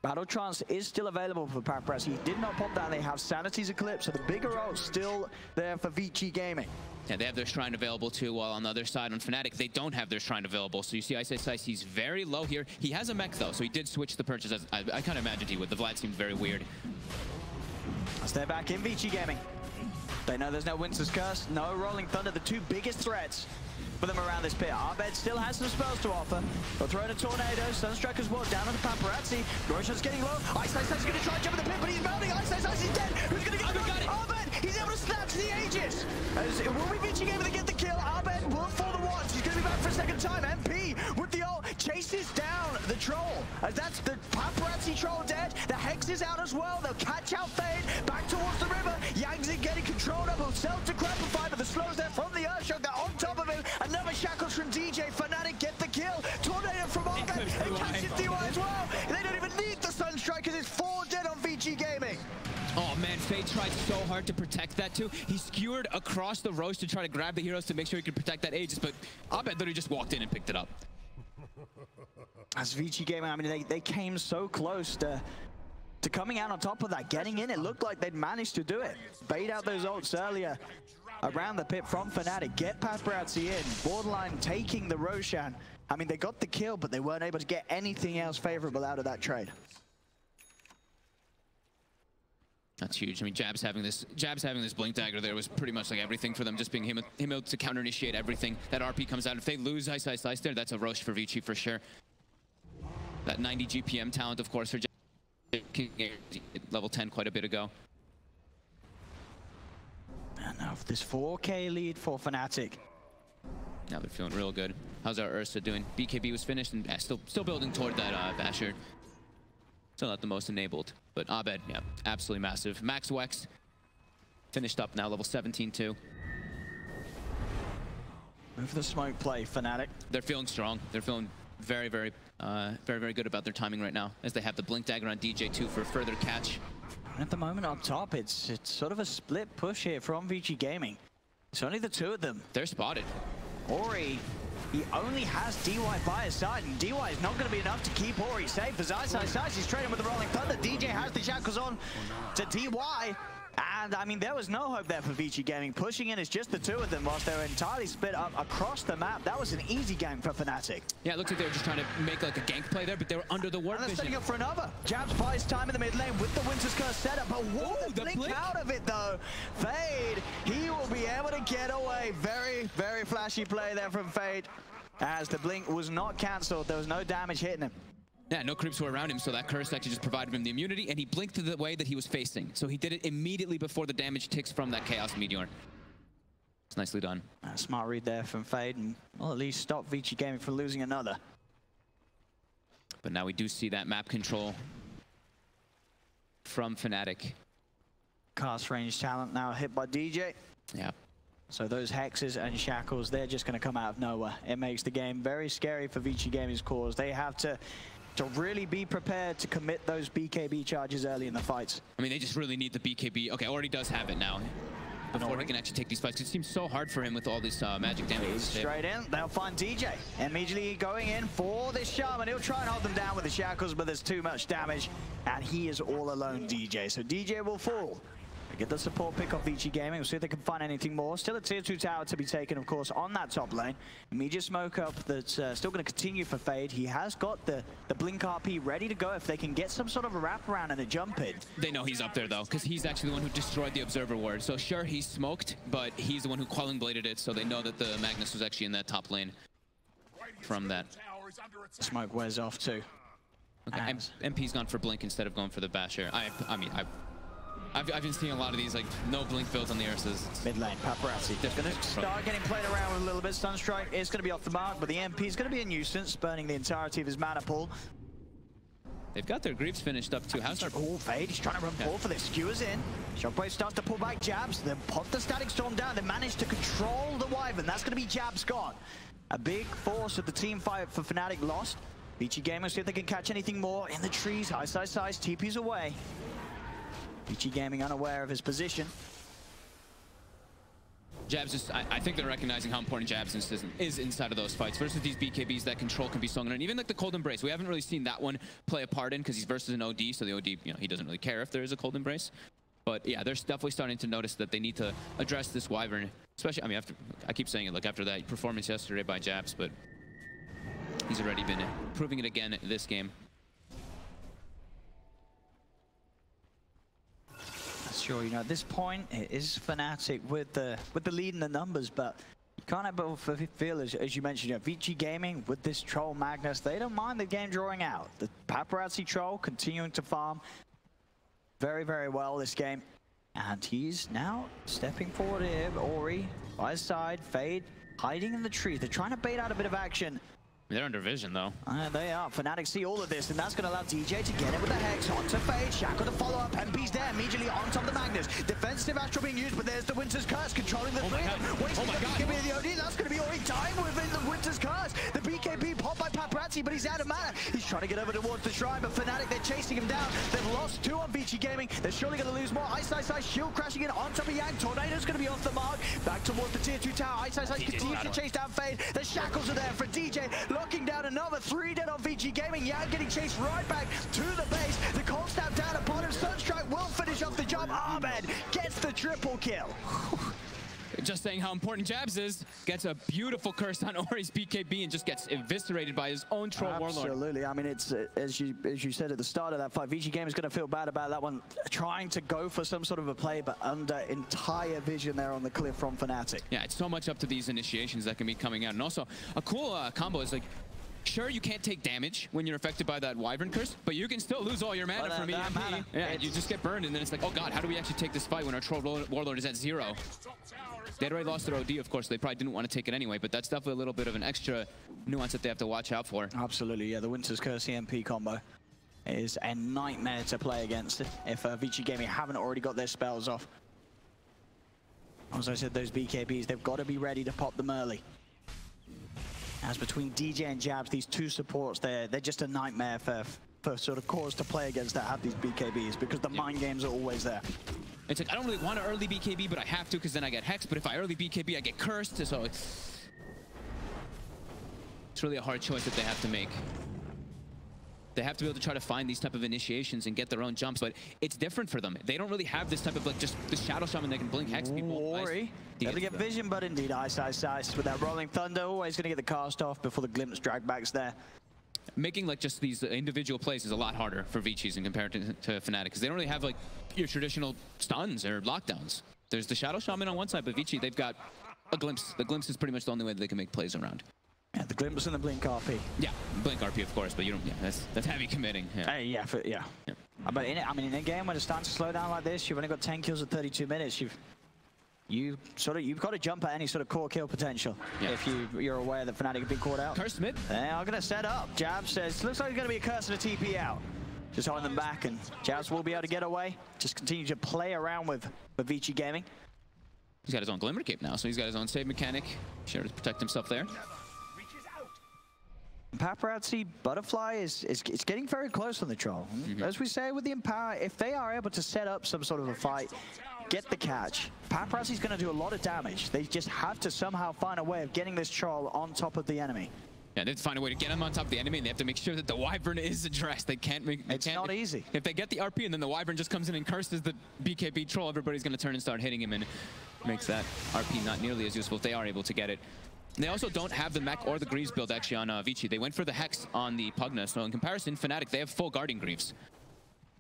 Battle Trance is still available for Paparazzi. He did not pop that. They have Sanity's Eclipse, so the bigger ult's still there for Vici Gaming. Yeah, they have their Shrine available too, while on the other side on Fnatic, they don't have their Shrine available. So you see Ice, he's very low here. He has a mech though, so he did switch the purchase. As I kind of imagined he would. The Vlad seemed very weird. As they're back in Vici Gaming. They know there's no Winter's Curse, no Rolling Thunder, the two biggest threats for them around this pit. Arbed still has some spells to offer. They'll throw in a Tornado, Sunstrike as well, down on the Paparazzi. Roshan's getting low. Ice is going to try and jump in the pit, but he's mounting. Ice is dead. Who's going to get it? Arbed, he's able to snatch the Aegis. As it will be Vici able to get the kill. Arbed will fall the once. He's going to be back for a second time. MP with the ult chases down the troll. As that's the Paparazzi troll dead. The Hex is out as well. They'll catch out Fade back towards the river. Yangzi getting controlled of himself to Crapify, but the slows there from the Earthshock. They're on top of him. Another Shackles from DJ. Fnatic get the kill. Tornado from Arbed. They catches DY as well. They don't even need the Sunstrike because it's 4 dead on Vici Gaming. Oh man, Fade tried so hard to protect that too. He skewered across the Roche to try to grab the heroes to make sure he could protect that Aegis, but Arbed literally just walked in and picked it up. As Vici Gaming, I mean, they came so close to coming out on top of that, getting in. It looked like they'd managed to do it. Bait out those ults earlier around the pit from Fnatic. Get Paparazzi in. Borderline taking the Roshan. I mean, they got the kill, but they weren't able to get anything else favorable out of that trade. That's huge. I mean, Jab's having this blink dagger there was pretty much like everything for them, just being him able to counter initiate everything. That RP comes out. If they lose Ice there, that's a Roche for Vici for sure. That 90 GPM talent, of course, for Jab. Level 10 quite a bit ago. And now this 4K lead for Fnatic. Now they're feeling real good. How's our Ursa doing? BKB was finished and still building toward that Basher. Still not the most enabled, but Arbed, yeah, absolutely massive. Max Wex finished up now, level 17 too. Move the smoke play, Fnatic. They're feeling strong. They're feeling very good about their timing right now, as they have the blink dagger on DJ2 for further catch. At the moment up top, it's sort of a split push here from Vici Gaming. It's only the two of them. They're spotted. Ori, he only has DY by his side, and DY is not going to be enough to keep Ori safe. As Ice, he's trading with the Rolling Thunder. DJ has the shackles on to DY. And, I mean, there was no hope there for Vici Gaming. Pushing in is just the two of them whilst they're entirely split up across the map. That was an easy game for Fnatic. Yeah, it looks like they were just trying to make like a gank play there, but they were under the warp vision. And they're setting up for another. Jabs buys time in the mid lane with the Winter's Curse setup. But whoa, the blink out of it, though. Fade, he will be able to get away. Very flashy play there from Fade. As the blink was not cancelled. There was no damage hitting him. Yeah, no creeps were around him, so that curse actually just provided him the immunity, and he blinked the way that he was facing. So he did it immediately before the damage ticks from that Chaos Meteor. It's nicely done. Smart read there from Fade, and well, at least stop Vici Gaming from losing another. But now we do see that map control from Fnatic. Cast range talent now hit by DJ. Yeah. So those hexes and shackles, they're just going to come out of nowhere. It makes the game very scary for Vici Gaming's cause. They have to really be prepared to commit those BKB charges early in the fights. I mean, they just really need the BKB. Okay, already does have it now. before he can actually take these fights. It seems so hard for him with all this magic damage. He's straight in. They'll find DJ. Immediately going in for this shaman. He'll try and hold them down with the shackles, but there's too much damage. And he is all alone, DJ. So DJ will fall. They get the support pick off Vici Gaming. We'll see if they can find anything more. Still a tier 2 tower to be taken, of course, on that top lane. Immediate smoke up that's still going to continue for Fade. He has got the Blink RP ready to go if they can get some sort of a wraparound and a jump in. They know he's up there, though, because he's actually the one who destroyed the Observer Ward. So sure, he's smoked, but he's the one who Quelling Bladed it, so they know that the Magnus was actually in that top lane from that. Smoke wears off, too. Okay, MP's gone for Blink instead of going for the Basher. I've been seeing a lot of these, like, no Blink builds on the Ursas. Mid lane, Paparazzi. They're going to start getting played around with a little bit. Sunstrike is going to be off the mark, but the MP is going to be a nuisance, burning the entirety of his mana pool. They've got their Greaves finished up too. How's Oh, Fade, he's trying to run pull for this. Skewers in. Shockwave starts to pull back Jabs. Then pop the Static Storm down. They manage to control the Wyvern. That's going to be Jabs gone. A big force of the team fight for Fnatic lost. Vici Gaming, see if they can catch anything more in the trees. High size, TP's away. Vici Gaming unaware of his position. Jabs is, I think they're recognizing how important Jabs is inside of those fights versus these BKBs. That control can be swung in. And even like the Cold Embrace, we haven't really seen that one play a part in because he's versus an OD, so the OD, you know, he doesn't really care if there is a Cold Embrace. But yeah, they're definitely starting to notice that they need to address this Wyvern, especially, I mean, after, I keep saying it, like after that performance yesterday by Jabs, but he's already been proving it again this game. Sure, you know, at this point, it is Fnatic with the lead in the numbers, but you can't help but feel, as you mentioned, you know, Vici Gaming with this troll Magnus, they don't mind the game drawing out. The Paparazzi troll continuing to farm very, very well this game. And he's now stepping forward here. Ori by his side, Fade hiding in the tree. They're trying to bait out a bit of action. They're under vision, though. They are. Fnatic see all of this, and that's going to allow DJ to get it with the Hex onto Fade. Shackle to follow up. MP's there immediately on top of the Magnus. Defensive Astral being used, but there's the Winter's Curse controlling the three. Wasting the BKB the OD. That's going to be Ori time within the Winter's Curse. The BKB popped by Paparazzi, but he's out of mana. He's trying to get over towards the Shrine, but Fnatic, they're chasing him down. They've lost 2 on Vici Gaming. They're surely going to lose more. Ice, Shield crashing in on top of Yang. Tornado's going to be off the mark. Back towards the tier 2 tower. Ice continues to chase down Fade. The Shackles are there for DJ, locking down another 3 dead on Vici Gaming. Yang getting chased right back to the base. The cold snap down upon him. Sunstrike will finish off the job. Ahmed gets the triple kill. Just saying how important Jabs is. Gets a beautiful curse on Ori's BKB and just gets eviscerated by his own troll warlord. Absolutely. I mean, it's as you said at the start of that fight, Vici Gaming is going to feel bad about that one, trying to go for some sort of a play, but under entire vision there on the cliff from Fnatic. Yeah, it's so much up to these initiations that can be coming out. And also, a cool combo is like, sure, you can't take damage when you're affected by that Wyvern Curse, but you can still lose all your mana from EMP. Yeah, you just get burned, and then it's like, oh god, how do we actually take this fight when our troll warlord is at 0? They'd already lost their OD, of course, so they probably didn't want to take it anyway, but that's definitely a little bit of an extra nuance that they have to watch out for. Absolutely, yeah, the Winter's Curse EMP combo is a nightmare to play against if Vici Gaming haven't already got their spells off. As I said, those BKBs, they've got to be ready to pop them early. As between DJ and Jabs, these 2 supports, they're just a nightmare for sort of cores to play against that have these BKBs, because the mind games are always there. It's like, I don't really want to early BKB, but I have to because then I get Hex, but if I early BKB, I get Cursed, so it's really a hard choice that they have to make. They have to be able to try to find these type of initiations and get their own jumps, but it's different for them. They don't really have this type of, like, just the Shadow Shaman that can blink Hex people. Ori, got to get vision, but indeed, Ice with that Rolling Thunder, always going to get the cast off before the Glimpse dragbacks there. Making, like, just these individual plays is a lot harder for Vici's in comparison to Fnatic, because they don't really have, like, your traditional stuns or lockdowns. There's the Shadow Shaman on one side, but Vici, they've got a Glimpse. The Glimpse is pretty much the only way that they can make plays around. Yeah, the Glimpse and the Blink RP. Yeah, Blink RP, of course, but you don't. Yeah, that's heavy committing. Yeah. Yeah. But in a game when it's starting to slow down like this, you've only got 10 kills at 32 minutes. You've got to jump at any sort of core kill potential if you're aware that Fnatic have been caught out. Curse mid. They are going to set up. Jab says, looks like it's going to be a curse and a TP out. Just holding them back, and Jabs will be able to get away. Just continue to play around with Vici Gaming. He's got his own Glimmer Cape now, so he's got his own save mechanic. Sure to protect himself there. Paparazzi Butterfly is getting very close on the troll. As we say with the Empower, if they are able to set up some sort of a fight, get the catch, Paparazzi's going to do a lot of damage. They just have to somehow find a way of getting this troll on top of the enemy. Yeah, they have to find a way to get him on top of the enemy, and they have to make sure that the Wyvern is addressed. They can't make... It's not easy. If they get the RP and then the Wyvern just comes in and curses the BKB troll, everybody's going to turn and start hitting him, and makes that RP not nearly as useful if they are able to get it. They also don't have the mech or the Greaves build actually on Vici. They went for the Hex on the Pugna, so in comparison, Fnatic, they have full Guardian Greaves.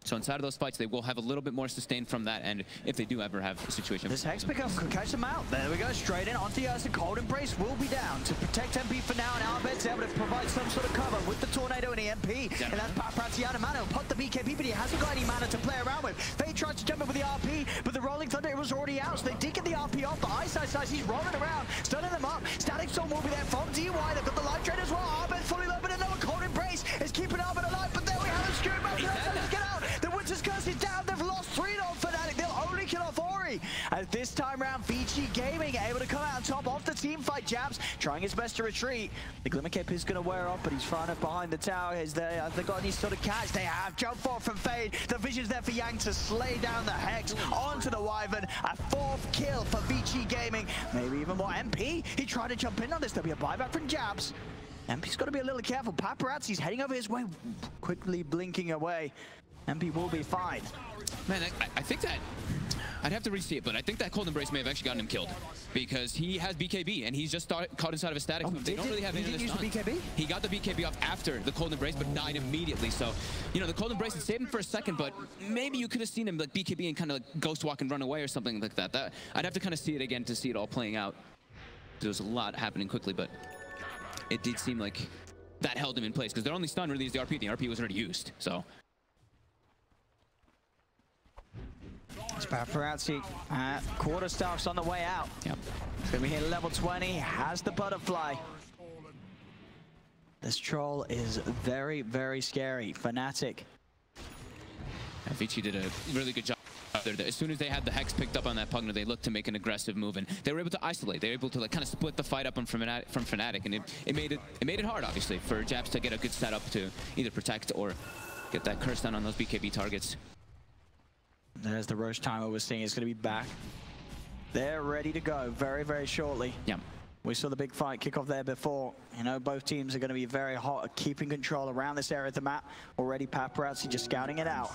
So inside of those fights, they will have a little bit more sustain from that, and if they do ever have a situation... This Hex pickup could catch them out. There we go, straight in onto the Ursa. Cold Embrace will be down to protect MP for now, and Arbet's able to provide some sort of cover with the Tornado and the MP. Yeah. And that's Paparazzi out of mana. He'll put the BKB, but he hasn't got any mana to play around with. Fade tries to jump in with the RP, but the Rolling Thunder was already out, so they did get the RP off. The Ice, he's rolling around, stunning them up. Static Storm will be there from DY. They've got the Life Drain as well. Arbet fully low, but another Cold Embrace is keeping Arbet alive, but there we have a Skew back. Get out! The Winter's Curse is down. They've lost 3-0 Fnatic. They'll only kill off Ori. And this time around, Vici Gaming able to come out on top of the team fight. Jabs trying his best to retreat. The Glimmer Cape is going to wear off, but he's far enough behind the tower. Have they got any sort of catch? They have. Jump forward from Fade. The Vision's there for Yang to slay down the Hex onto the Wyvern. A 4th kill for Vici Gaming. Maybe even more. MP, he tried to jump in on this. There'll be a buyback from Jabs. MP's got to be a little careful. Paparazzi's heading over his way, quickly blinking away. MP will be fine. Man, I think that... I'd have to re-see it, but I think that Cold Embrace may have actually gotten him killed. Because he has BKB, and he's just caught inside of a static move. They don't really have any of this use the BKB? He got the BKB off after the Cold Embrace, but died immediately. So, you know, the Cold Embrace, it saved him for a second, but maybe you could have seen him like BKB and kind of like ghost walk and run away or something like that. I'd have to kind of see it again to see it all playing out. There was a lot happening quickly, but it did seem like that held him in place, because their only stun really is the RP. The RP was already used, so... It's Paparazzi. Quarterstaff's on the way out. Yep. It's going to be here level 20. Has the butterfly. This troll is very, very scary. Fnatic. Yeah, Vici did a really good job there. As soon as they had the Hex picked up on that Pugna, they looked to make an aggressive move, and they were able to isolate. They were able to like kind of split the fight up from Fnatic, and it made it hard, obviously, for Jabs to get a good setup to either protect or get that curse down on those BKB targets. There's the Roche timer we're seeing. It's going to be back. They're ready to go very, very shortly. Yeah. We saw the big fight kick off there before. You know, both teams are going to be very hot at keeping control around this area of the map. Already Paparazzi just scouting it out.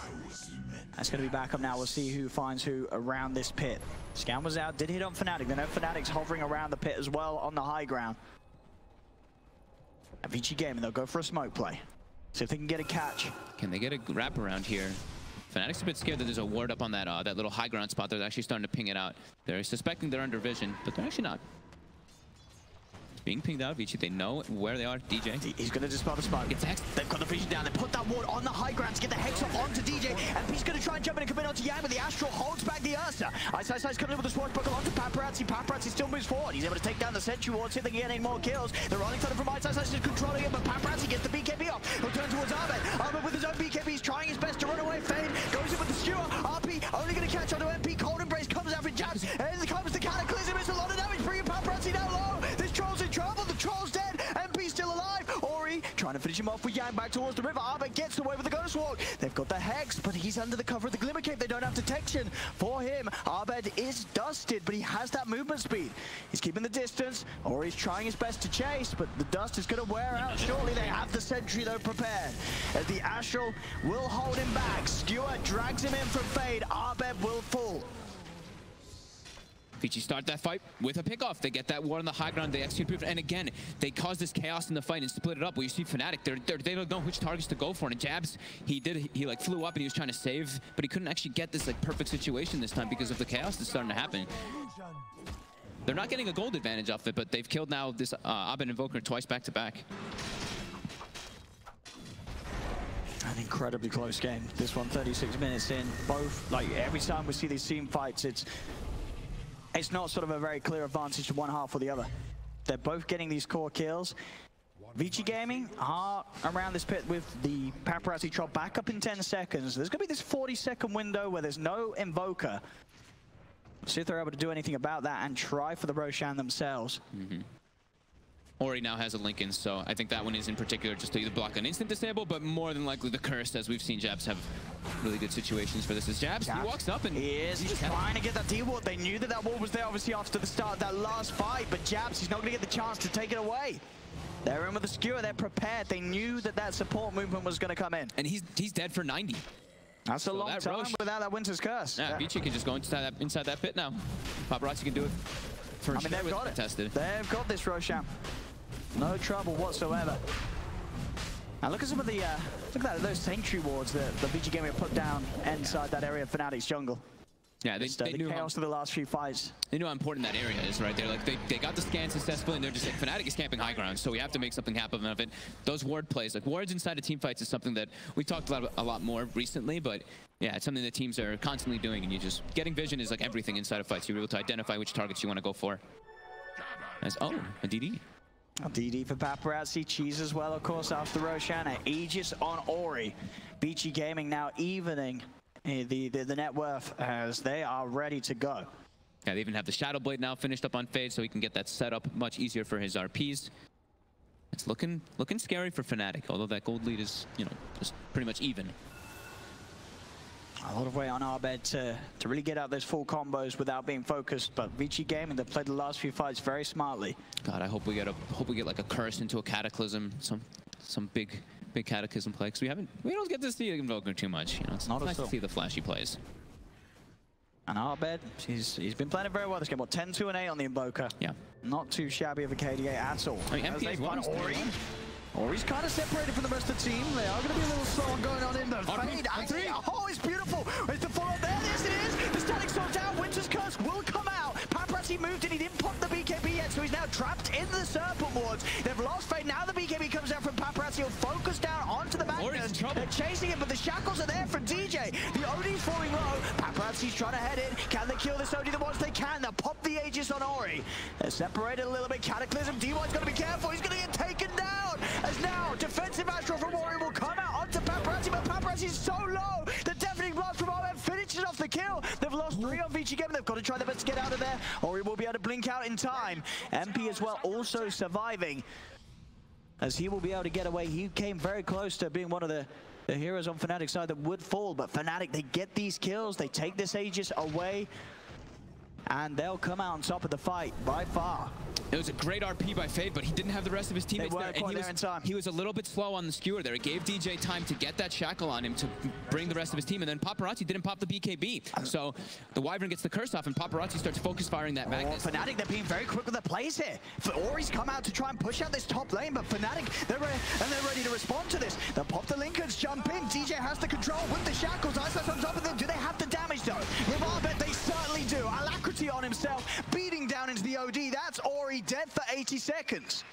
That's going to be back up now. We'll see who finds who around this pit. Scan was out, did hit on Fnatic. They know Fnatic's hovering around the pit as well on the high ground. At Vici Gaming, they'll go for a smoke play. See if they can get a catch. Can they get a wrap around here? Fnatic's a bit scared that there's a ward up on that that little high ground spot. They're actually starting to ping it out. They're suspecting they're under vision, but they're actually not. It's being pinged out. Vici, they know where they are. DJ. He's going to dispel the smoke. Gets Hex. They've got the vision down. They put that ward on the high ground to get the Hex up onto DJ. And he's going to try and jump in and come in onto Yang, but the Astral holds back the Ursa. Ice coming in with the swashbuckle onto Paparazzi. Paparazzi still moves forward. He's able to take down the Sentry ward, see if they can get any more kills. The Rolling Thunder from Ice is controlling it, but Paparazzi gets the BKB off. He'll turn towards Arbet. Arbet with his own BKB. He's trying his best to run away. Fade goes in with the skewer. RP only going to catch onto MP. Cold Embrace comes out for Jabs. And comes the Cataclysm. It's a lot of damage, bringing Paparazzi down low. This troll's in trouble. The troll's dead. MP still alive. Ori trying to finish him off with Yang back towards the river. Arbet gets away with the Ghost Walk. They've got the Hex, but he's under the cover of the Glimmer Cape. They don't have detection for him. Arbet is dusted, but he has that movement speed. He's keeping the distance. Ori's trying his best to chase, but the dust is going to wear out shortly. They have the Sentry, though, prepared. As the Astral will hold him back. Skewer drags him in from Fade. Arbet will fall. Vici start that fight with a pickoff. They get that ward on the high ground. They execute proof, and again, they cause this chaos in the fight and split it up. Well, you see Fnatic, they don't know which targets to go for. And Jabs, he like flew up and he was trying to save, but he couldn't actually get this like perfect situation this time because of the chaos that's starting to happen. They're not getting a gold advantage off it, but they've killed now this Abed Invoker twice back to back. An incredibly close game. This one 36 minutes in. Both, like every time we see these team fights, it's not sort of a very clear advantage to one half or the other. They're both getting these core kills. Vici Gaming are around this pit with the Paparazzi troll back up in 10 seconds. There's going to be this 40-second window where there's no Invoker. See if they're able to do anything about that and try for the Roshan themselves. Ori now has a Lincoln, so I think that one is in particular just to either block an instant disable, but more than likely the curse, as we've seen Jabs have really good situations for this. As Jabs, he walks up and... He is just trying to get that D-ward. They knew that that wall was there, obviously, after the start of that last fight, but Jabs, he's not going to get the chance to take it away. They're in with the skewer, they're prepared. They knew that that support movement was going to come in. And he's dead for 90. That's a long time without that Winter's Curse. Yeah, Vici can just go inside that pit now. Paparazzi can do it for sure. They've got it. Tested. They've got this, Roshan. No trouble whatsoever. Now look at some of the look at those sentry wards that the Vici Gaming have put down inside that area of Fnatic's jungle. Yeah, they knew chaos of the last few fights. They knew how important that area is, right? They're like they got the scan successfully, and they're just like, Fnatic is camping high ground, so we have to make something happen of it. Those ward plays, like wards inside of team fights, is something that we talked about a lot more recently, but yeah, it's something that teams are constantly doing, and you just getting vision is like everything inside of fights. You're able to identify which targets you want to go for. As a DD. A DD for Paparazzi, Cheese as well, of course, after Roshan. Aegis on Ori. Vici Gaming now evening the net worth as they are ready to go. Yeah, they even have the Shadow Blade now finished up on Fade, so he can get that set up much easier for his RPs. It's looking scary for Fnatic, although that gold lead is, you know, just pretty much even. A lot of weight on our bed to really get out those full combos without being focused, but Vici Gaming, they've played the last few fights very smartly. God, I hope we get like a curse into a Cataclysm, some big Cataclysm play, because we don't get to see Invoker too much. You know, it's nice to see the flashy plays. And Arbed, he's been playing it very well this game. What, 10-2 and 8 on the Invoker? Yeah. Not too shabby of a KDA at all. I mean, MP is one. Ori's kind of separated from the rest of the team. They are going to be a little slow on going on in the fade. Oh, it's beautiful. It's the follow there. Yes, it is. The static sorted out. Winter's Curse will come out. Paparazzi moved in. He didn't pop the BKB yet, so he's now trapped in the Serpent wards. They've lost fade. Now the BKB comes out from Paparazzi. He'll focus down onto the back. They're chasing him, but the shackles are there from DJ. The OD's falling low. Paparazzi's trying to head in. Can they kill this OD the ones they can? They'll pop the Aegis on Ori. They're separated a little bit. Cataclysm. D1's got to be careful. He's going to get taken down. As now, defensive Astral from Ori will come out onto Paparazzi, but Paparazzi's so low. The deafening blast from Omen finishes off the kill. They've lost 3 on Vici Gaming. They've got to try their best to get out of there. Ori will be able to blink out in time. MP as well, also surviving, as he will be able to get away. He came very close to being one of the heroes on Fnatic's side that would fall, but Fnatic, they get these kills. They take this Aegis away, and they'll come out on top of the fight by far. It was a great RP by Fade, but he didn't have the rest of his teammates there. And he was a little bit slow on the skewer there. It gave DJ time to get that shackle on him to bring the rest of his team, and then Paparazzi didn't pop the BKB. So the Wyvern gets the curse off, and Paparazzi starts focus firing that Magnus. Fnatic, they're being very quick with their plays here. Ori's come out to try and push out this top lane, but Fnatic, they're ready to respond to this. They'll pop the Lincolns, jump in. DJ has the control with the shackles. Ice on top of them. Do they have the damage though? With Arbet, they certainly do. Alacrity on himself, beating down into the OD. That's Ori dead for 80 seconds.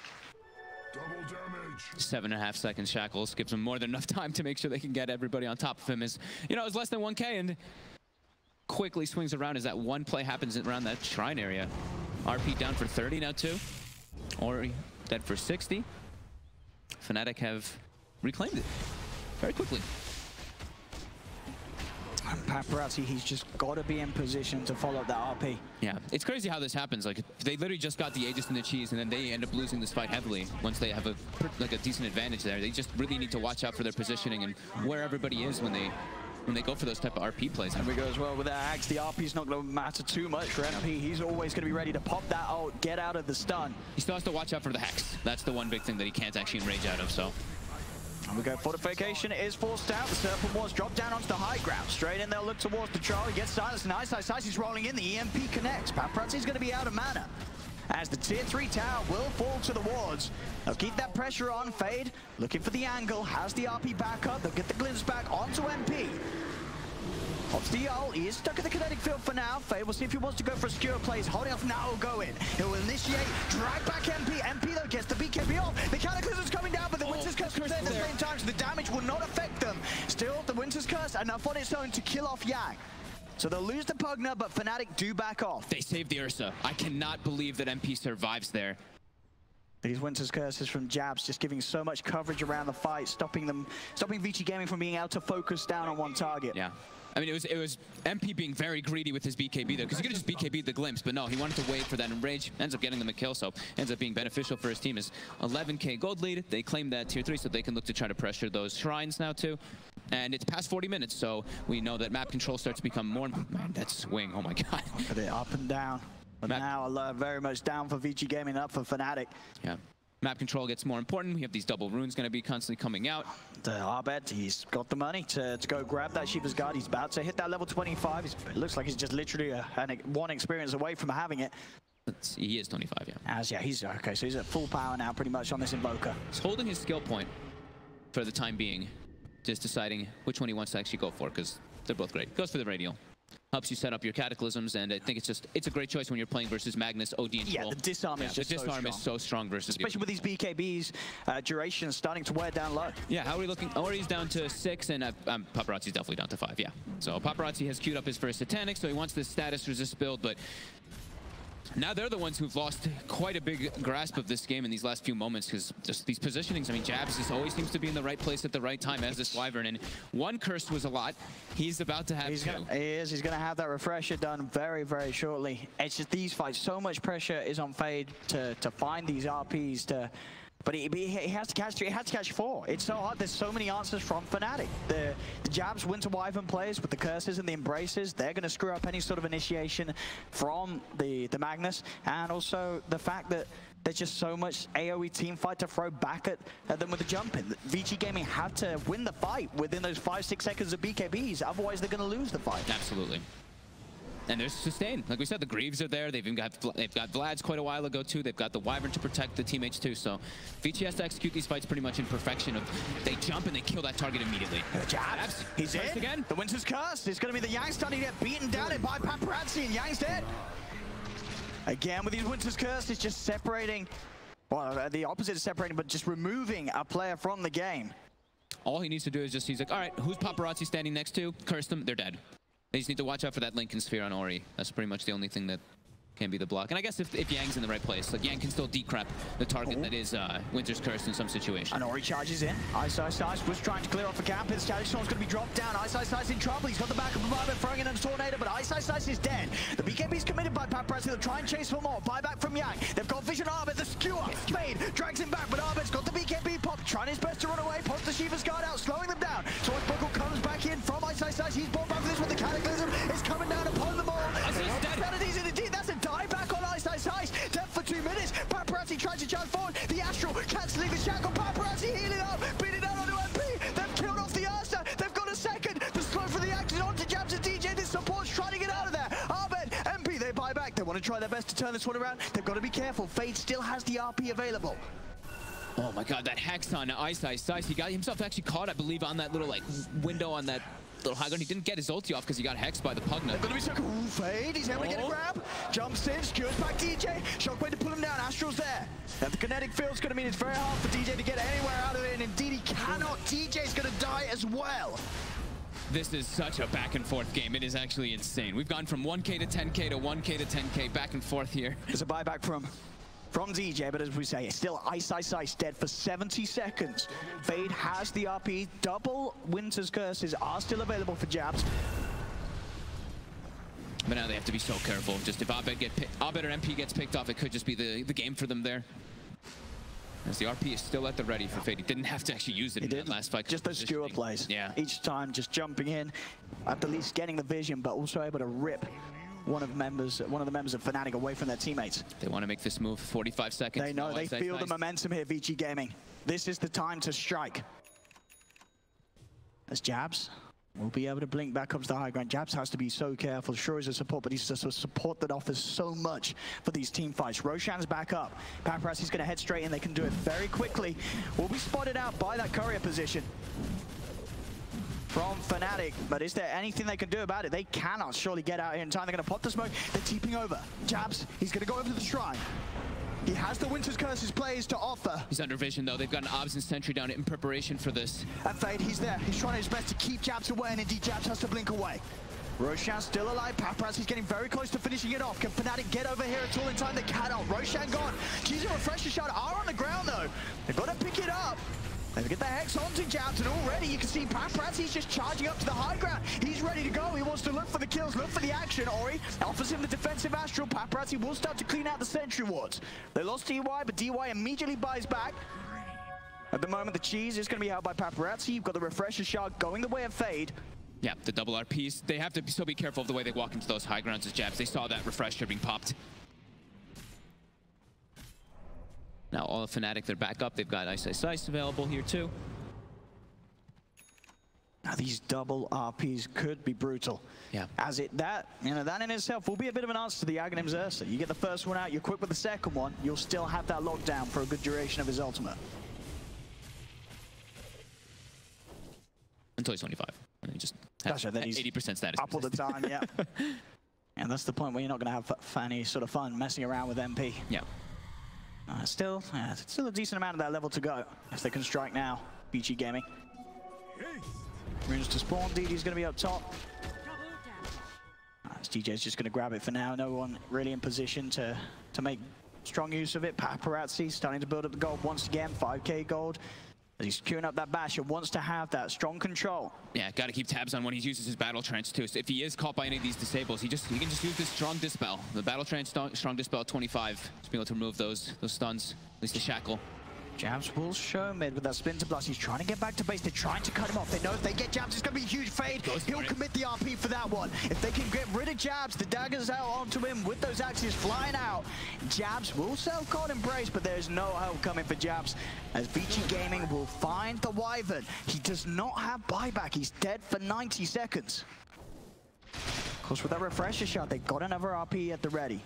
Double damage. 7.5 second shackles gives him more than enough time to make sure they can get everybody on top of him. As you know, it's less than 1K and quickly swings around as that one play happens around that shrine area. RP down for 30 now too. Ori dead for 60. Fnatic have reclaimed it very quickly. Paparazzi, he's just got to be in position to follow up that RP. Yeah, it's crazy how this happens. Like, they literally just got the Aegis and the cheese, and then they end up losing this fight heavily once they have a decent advantage there. They just really need to watch out for their positioning and where everybody is when they go for those type of RP plays. And we go as well with that Axe. The RP's not going to matter too much for MP. He's always going to be ready to pop that ult, get out of the stun. He still has to watch out for the Hex. That's the one big thing that he can't actually enrage out of, so. And we go, fortification is forced out. The Serpent Wars drop down onto the high ground. Straight in, they'll look towards Patrol. He gets silenced. Nice. He's rolling in. The EMP connects. Paparazzi's going to be out of mana, as the tier 3 tower will fall to the wards. They'll keep that pressure on. Fade, looking for the angle, has the RP back up. They'll get the glimpse back onto MP. Pops the ult, he is stuck in the kinetic field for now. Fade will see if he wants to go for a skewer play. He's holding off, now he'll go in. He'll initiate, drag back MP. MP though gets the BKB off. The Cataclysm's coming down, but the Winter's Curse comes at the same time, so the damage will not affect them. Still, the Winter's Curse enough on its own to kill off Yang. So they'll lose the Pugna, but Fnatic do back off. They saved the Ursa. I cannot believe that MP survives there. These Winter's Curses from Jabs just giving so much coverage around the fight, stopping Vici Gaming from being able to focus down on one target. Yeah. I mean, it was MP being very greedy with his BKB there, because he could have just BKB'd the glimpse, but no, he wanted to wait for that enrage. Ends up getting them a kill, so ends up being beneficial for his team. Is 11k gold lead. They claim that tier 3, so they can look to try to pressure those shrines now too. And it's past 40 minutes, so we know that map control starts to become more. Man, that swing! Oh my god! Look at it, up and down. But now very much down for Vici Gaming, up for Fnatic. Yeah. Map control gets more important. We have these double runes going to be constantly coming out. Abed, he's got the money to go grab that Shiva's Guard. He's about to hit that level 25. It looks like he's just literally one experience away from having it. He is 25, yeah. Yeah, he's okay. So he's at full power now, pretty much on this Invoker. He's holding his skill point for the time being, just deciding which one he wants to actually go for, because they're both great. Goes for the radial. Helps you set up your cataclysms, and I think it's a great choice when you're playing versus Magnus, OD, and Troll. Yeah, the disarm is just the disarm is so strong versus especially with these BKBs, duration starting to wear down low. Yeah, how are we looking? Ori's down to 6, and Paparazzi's definitely down to 5. Yeah, so Paparazzi has queued up his first Satanic, so he wants this status resist build, but now they're the ones who've lost quite a big grasp of this game in these last few moments, because just these positionings. I mean, Jabs just always seems to be in the right place at the right time as this Wyvern, and one curse was a lot. He's about to have two. He's going to have that refresher done very, very shortly. It's just these fights, so much pressure is on Fade to find these RPs to... But he has to catch 3, he has to catch 4. It's so hard. There's so many answers from Fnatic. The Jabs, Winter Wyvern players with the curses and the embraces, they're going to screw up any sort of initiation from the Magnus. And also the fact that there's just so much AoE team fight to throw back at them with the jump in. Vici Gaming have to win the fight within those 5-6 seconds of BKBs. Otherwise, they're going to lose the fight. Absolutely. And there's sustain. Like we said, the Greaves are there. They've got Vlad's quite a while ago too. They've got the Wyvern to protect the teammates too. So Vici has to execute these fights pretty much in perfection. They jump and they kill that target immediately. Jabs. He's in. Again. The Winter's Curse. It's going to be the Yang starting to get beaten down by Paparazzi, and Yang's dead. Again with these Winter's Curse, it's just separating. Well, the opposite is separating, but just removing a player from the game. All he needs to do is just, he's like, all right, who's Paparazzi standing next to? Curse them. They're dead. They just need to watch out for that Lincoln Sphere on Ori. That's pretty much the only thing that can be the block. And I guess if Yang's in the right place, like Yang can still decrep the target that is Winter's Curse in some situation. And Ori charges in. Ice was trying to clear off a camp. His Static Storm's going to be dropped down. Ice in trouble. He's got the back of the Buyback throwing in a Tornado, but Ice is dead. The BKB's committed by Paparazzi. They'll try and chase for more. Buyback from Yang. They've got Vision Arbet. The skewer. Spade drags him back, but Arbet's got the BKB pop. Trying his best to run away. Pops the Shiva's Guard out, slowing them down. So as Buckle comes back in from Ice. He's brought back for this with the Cataclysm. It's coming down upon them all. Penalties indeed. That's a dieback on Ice. Dead for 2 minutes. Paparazzi tries to charge forward. The Astral cancelling the shackle. Paparazzi healing up. Beating down onto MP. They've killed off the Ursa. They've got a second. The slow for the Actors onto Jabs and DJ. This support's trying to get out of there. Arbet, MP, they buy back. They want to try their best to turn this one around. They've got to be careful. Fade still has the RP available. Oh my god, that Hex on Ice. He got himself actually caught, I believe, on that little like window on that little high ground. He didn't get his ulti off because he got hexed by the Pugna. They're going to be so cool. Fade, he's able to get a grab. Jumps in, skewers back DJ. Shockwave to pull him down. Astral's there. Now the kinetic field's going to mean it's very hard for DJ to get anywhere out of it, and indeed he cannot. DJ's going to die as well. This is such a back and forth game. It is actually insane. We've gone from 1k to 10k to 1k to 10k, back and forth here. There's a buyback from DJ, but as we say, it's still Ice dead for 70 seconds. Fade has the RP. Double Winter's Curses are still available for Jabs. But now they have to be so careful. Just if Abed or MP gets picked off, it could just be the game for them there. As the RP is still at the ready for Fade. He didn't have to actually use it in that last fight. Just those skewer plays. Yeah. Each time just jumping in, at the least getting the vision, but also able to rip one of the members of Fnatic away from their teammates. They want to make this move. 45 seconds. They know, they feel the momentum here, Vici Gaming. This is the time to strike. As Jabs will be able to blink back up to the high ground. Jabs has to be so careful. Sure is a support, but he's just a support that offers so much for these team fights. Roshan's back up. Paparazzi's going to head straight in. They can do it very quickly. Will be spotted out by that courier position from Fnatic, but is there anything they can do about it? They cannot surely get out here in time. They're going to pop the smoke. They're TPing over. Jabs, he's going to go over to the shrine. He has the Winter's Curses plays to offer. He's under vision though. They've got an Obs and Sentry down in preparation for this. And Fade, he's there. He's trying his best to keep Jabs away, and indeed Jabs has to blink away. Roshan still alive. Paparazzi's getting very close to finishing it off. Can Fnatic get over here at all in time? They cannot. Roshan gone. Cheese and Refresher Shot are on the ground though. They've got to pick it up. They get the Hex onto Jabs, and already you can see Paparazzi's just charging up to the high ground. He's ready to go. He wants to look for the kills, look for the action. Ori offers him the defensive Astral. Paparazzi will start to clean out the sentry wards. They lost DY, but DY immediately buys back. At the moment, the cheese is going to be held by Paparazzi. You've got the Refresher Shard going the way of Fade. Yeah, the double RPs. They have to still be careful of the way they walk into those high grounds as Jabs. They saw that Refresher being popped. Now all of Fnatic, they're back up. They've got Ice available here too. Now these double RPs could be brutal. Yeah. As that in itself will be a bit of an answer to the Aghanim's Ursa. You get the first one out, you're quick with the second one, you'll still have that lockdown for a good duration of his ultimate. Until he's 25. And he just has then he's 80% status. Up all the time, yeah. And that's the point where you're not going to have any sort of fun messing around with MP. Yeah. Still a decent amount of that level to go. If they can strike now, Vici Gaming. Runes to spawn, DD's going to be up top. DJ's just going to grab it for now. No one really in position to make strong use of it. Paparazzi starting to build up the gold once again, 5k gold. As he's queuing up that Basher, wants to have that strong control. Yeah, got to keep tabs on when he uses his battle trance too. So if he is caught by any of these disables, he can just use this strong dispel. The battle trance strong dispel at 25 to be able to remove those stuns, at least the shackle. Jabs will show mid with that Splinter Blast. He's trying to get back to base. They're trying to cut him off. They know if they get Jabs, it's going to be a huge fade. He'll commit the RP for that one. If they can get rid of Jabs, the daggers out onto him with those axes flying out. Jabs will self-caught embrace, but there's no help coming for Jabs as Vici Gaming will find the Wyvern. He does not have buyback. He's dead for 90 seconds. Of course, with that Refresher Shot, they got another RP at the ready.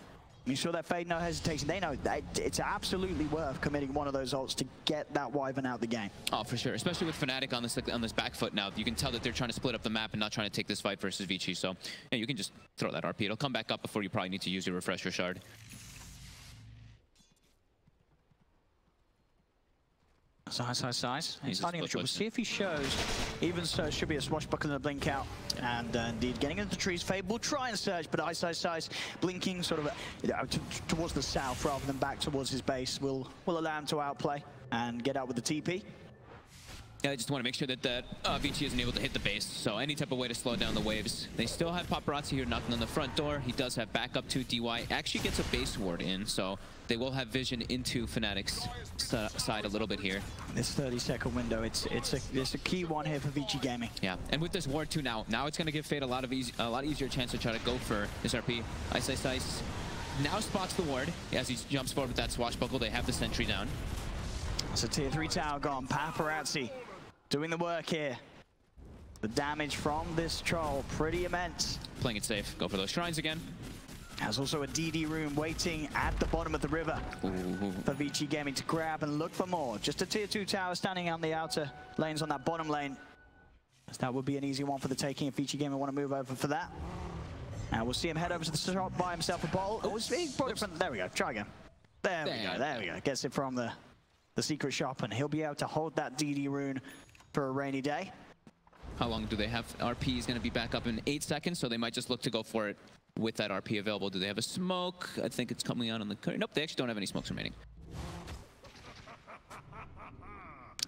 You saw that fade, no hesitation. They know that it's absolutely worth committing one of those ults to get that Wyvern out the game. Oh, for sure. Especially with Fnatic on this back foot now. You can tell that they're trying to split up the map and not trying to take this fight versus Vici. So yeah, you can just throw that RP. It'll come back up before you probably need to use your Refresher Shard. Size. He's hiding in trouble. We'll see if he shows. Even so, should be a swashbuckler and a blink out. And indeed, getting into the trees. Fade will try and surge, but Ice blinking sort of towards the south rather than back towards his base will allow him to outplay and get out with the TP. Yeah, they just want to make sure that Vici isn't able to hit the base. So any type of way to slow down the waves. They still have Paparazzi here knocking on the front door. He does have backup to DY. Actually gets a base ward in, so they will have vision into Fnatic's side a little bit here. This 30-second window, it's a key one here for Vici Gaming. Yeah, and with this ward too now it's going to give Fade a lot easier chance to try to go for this RP. Ice now spots the ward as he jumps forward with that swashbuckle. They have the sentry down. It's a tier 3 tower gone. Paparazzi doing the work here. The damage from this troll, pretty immense. Playing it safe. Go for those shrines again. There's also a DD room waiting at the bottom of the river for Vici Gaming to grab and look for more. Just a tier 2 tower standing on the outer lanes on that bottom lane. So that would be an easy one for the taking if Vici Gaming want to move over for that. And we'll see him head over to the shop, buy himself a bottle. Oh, he brought it from, there we go, try again. There we go. Gets it from the secret shop, and he'll be able to hold that DD rune for a rainy day. How long do they have? RP is going to be back up in 8 seconds, so they might just look to go for it with that RP available. Do they have a smoke? I think it's coming out on the current. Nope, they actually don't have any smokes remaining.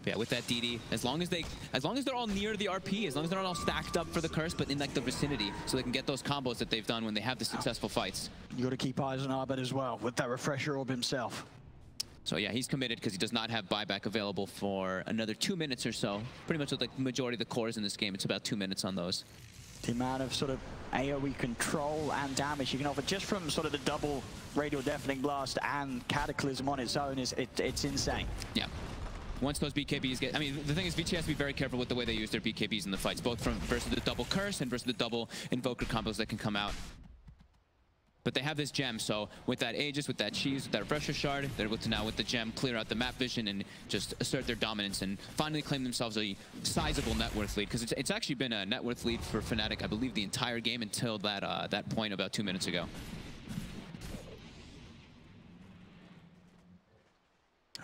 Yeah, with that DD, as long as they're all near the RP, as long as they're not all stacked up for the curse, but in like the vicinity, so they can get those combos that they've done when they have the successful fights. You got to keep eyes on Arbet as well with that Refresher Orb himself. So yeah, he's committed because he does not have buyback available for another 2 minutes or so. Pretty much with like the majority of the cores in this game, it's about 2 minutes on those. The amount of sort of AoE control and damage you can offer just from sort of the double Radial Deafening Blast and Cataclysm on its own it's insane. Yeah. Once those BKBs get, I mean, the thing is, Vici has to be very careful with the way they use their BKBs in the fights, both versus the double curse and versus the double invoker combos that can come out. But they have this gem, so with that Aegis, with that Cheese, with that Refresher Shard, they're able to now, with the gem, clear out the map vision and just assert their dominance and finally claim themselves a sizable net worth lead. Because it's actually been a net worth lead for Fnatic, I believe, the entire game until that point about 2 minutes ago.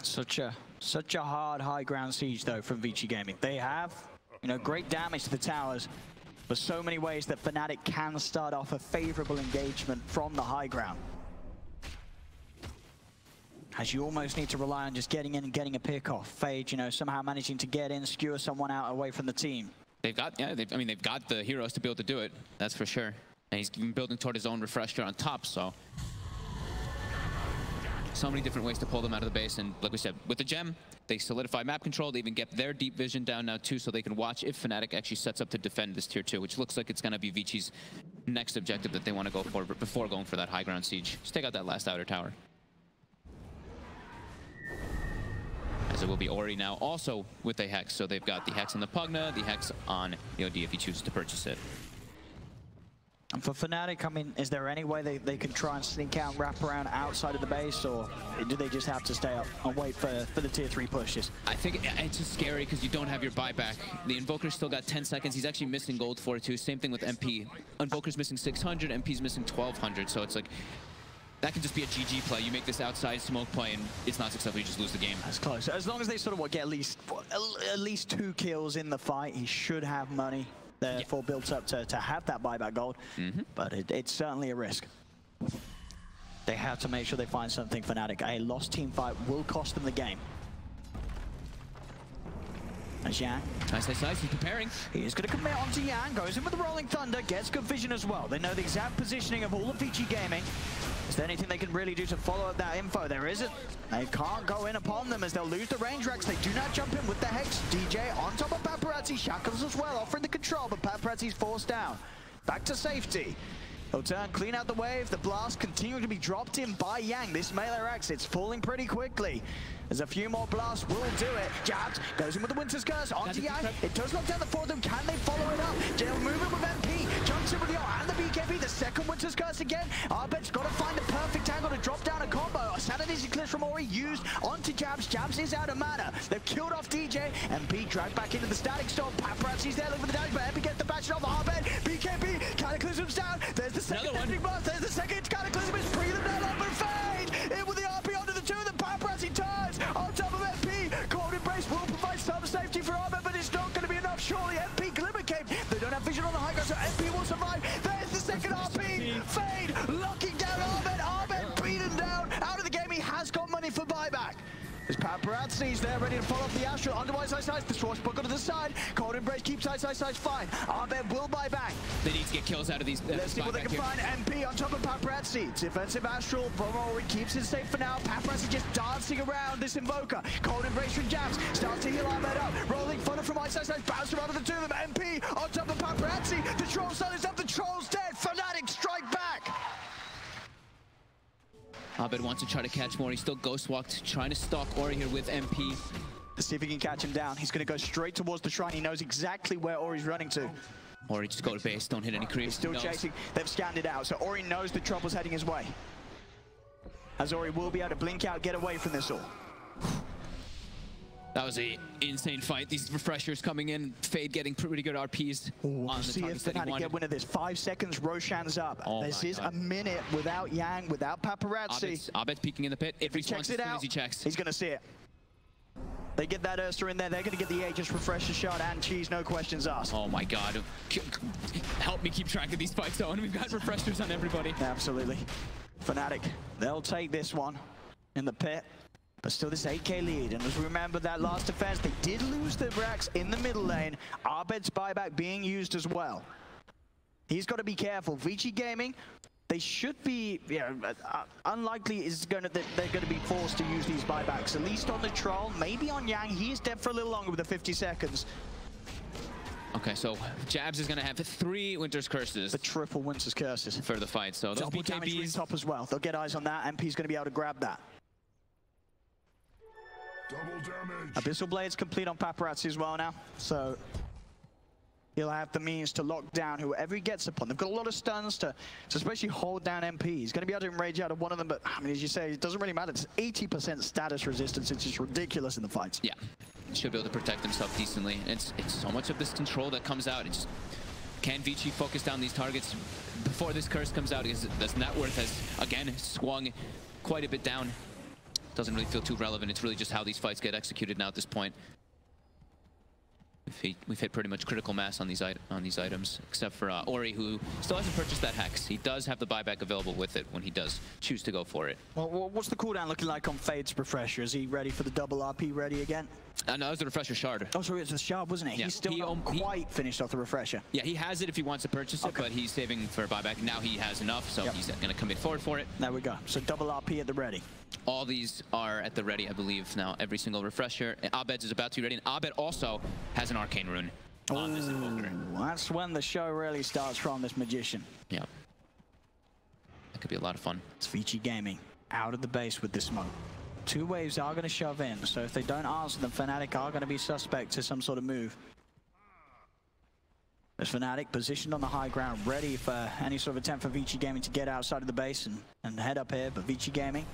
Such a hard high ground siege, though, from Vici Gaming. They have, great damage to the towers, but so many ways that Fnatic can start off a favorable engagement from the high ground. as you almost need to rely on just getting in and getting a pick off. Fade, you know, somehow managing to get in, skewer someone out away from the team. They've got, yeah, I mean, they've got the heroes to be able to do it. That's for sure. And he's been building toward his own refresher on top, so. So many different ways to pull them out of the base, and like we said, with the gem, they solidify map control. They even get their deep vision down now too, so they can watch if Fnatic actually sets up to defend this tier 2, which looks like it's going to be Vici's next objective that they want to go for before going for that high ground siege. Just take out that last outer tower. As it will be Ori now also with a Hex, so they've got the Hex on the Pugna, the Hex on the OD if he chooses to purchase it. And for Fnatic, I mean, is there any way they can try and sneak out and wrap around outside of the base, or do they just have to stay up and wait for the tier 3 pushes? I think it's just scary because you don't have your buyback. The Invoker's still got 10 seconds. He's actually missing gold for it too. Same thing with MP. Invoker's missing 600, MP's missing 1200. So it's like, that can just be a GG play. You make this outside smoke play and it's not successful, you just lose the game. That's close. As long as they sort of get at least 2 kills in the fight, he should have money. Therefore built up to have that buyback gold, but it's certainly a risk. They have to make sure they find something. Fnatic, a lost team fight will cost them the game. As Yang. Nice, he's preparing. He's going to commit onto Yang, goes in with the Rolling Thunder, gets good vision as well. They know the exact positioning of all of Vici Gaming. Is there anything they can really do to follow up that info? There isn't. They can't go in upon them as they'll lose the range racks. They do not jump in with the Hex. DJ on top of Paparazzi, shackles as well, offering the control, but Paparazzi's forced down. Back to safety. He'll turn, clean out the wave. The blast continuing to be dropped in by Yang. This melee Rex, it's falling pretty quickly. There's a few more blasts, will do it. Jabs, goes in with the Winter's Curse onto Yang. It does knock down the 4 of them. Can they follow it up? Jail movement with MP. Jumps in with the ult and the BKB. The second Winter's Curse again. Arbet's got to find the perfect angle to drop down a combo. Sanity's Eclipse from Ori used onto Jabs. Jabs is out of mana. They've killed off DJ. MP dragged back into the static storm. Paparazzi's there looking for the damage, but MP gets the batch off Arbet. BKB, Cataclysm's down. There's the second ending blast. There's the second Cataclysm. It's free them down open fade. In with the RP onto the 2 of them. Paparazzi turns on top of MP. Cold Embrace will provide some safety for Arbet, but it's not going to be enough. Surely MP Glimmer Cape. They don't have vision on the high ground, so MP will survive. There's the second RP. Fade locking down Arbet. Arbet beaten down out of the game. He has got money for buyback. As Paparazzi's there ready to follow up the Astral. Underwise Ice, the Swashbuckle to the side. Cold Embrace keeps Ice fine. Arbet will buy back. They need to get kills out of these. Let's see what they can find. MP on top of Paparazzi. Defensive Astral. Ori keeps it safe for now. Paparazzi just dancing around this Invoker. Cold Embrace from Jabs. Starts to heal Arbet up. Rolling Thunder from Ice. Bounce around to the 2 of them. MP on top of Paparazzi. The Troll Sun is up. The Troll's dead. Fnatic strike back. Abed wants to try to catch more. He still ghost walked, trying to stalk Ori here with MP. Let's see if he can catch him down. He's going to go straight towards the shrine. He knows exactly where Ori's running to. Ori, just go to base. Don't hit any creeps. He's still chasing. They've scanned it out, so Ori knows the trouble's heading his way. As Ori will be able to blink out, get away from this all. That was an insane fight. These refreshers coming in, Fade getting pretty good RPs on the see if Fnatic get win of this. 5 seconds, Roshan's up. This is a minute without Yang, without Paparazzi. Abed's peeking in the pit. If he checks it out, he's going to see it. They get that Ursa in there. They're going to get the Aegis refresher shot and cheese, no questions asked. Oh my god. Help me keep track of these fights, Owen. We've got refreshers on everybody. Absolutely. Fnatic, they'll take this one in the pit. But still this 8k lead, and as we remember that last defense, they did lose the racks in the middle lane. Arbet's buyback being used as well. He's got to be careful. Vici Gaming, they should be, unlikely they're going to be forced to use these buybacks, at least on the Troll, maybe on Yang. He is dead for a little longer with the 50 seconds. Okay, so Jabs is going to have 3 Winter's Curses. The triple Winter's Curses. For the fight, so those double damage top as well. They'll get eyes on that. MP's going to be able to grab that. Double damage. Abyssal Blade's complete on Paparazzi as well now, so he'll have the means to lock down whoever he gets upon. They've got a lot of stuns to especially hold down MP. He's going to be able to enrage out of one of them, but I mean, as you say, it doesn't really matter. It's 80% status resistance. It's just ridiculous in the fights. Yeah, should be able to protect himself decently. It's so much of this control that comes out. It's can Vici focus down these targets before this curse comes out? Because this net worth has, again, swung quite a bit down. Doesn't really feel too relevant. It's really just how these fights get executed now at this point. We've hit pretty much critical mass on these items, except for Ori, who still hasn't purchased that Hex. He does have the buyback available with it when he does choose to go for it. Well, what's the cooldown looking like on Fade's refresher? Is he ready for the double RP ready again? No, that was the refresher shard. Oh, sorry, it was the shard, wasn't it? Yeah. He's still not quite finished off the refresher. Yeah, he has it if he wants to purchase it, but he's saving for a buyback. Now he has enough, so he's going to commit forward for it. There we go. So double RP at the ready. All these are at the ready, I believe, now. Every single refresher. And Abed's is about to be ready, and Abed also has an arcane rune on this Invoker. That's when the show really starts from this Magician. Yeah. That could be a lot of fun. It's Vici Gaming out of the base with this smoke. 2 waves are going to shove in, so if they don't answer them, Fnatic are going to be suspect to some sort of move. There's Fnatic positioned on the high ground, ready for any sort of attempt for Vici Gaming to get outside of the base and head up here, but Vici Gaming,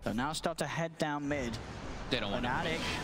they'll now start to head down mid. They don't want to.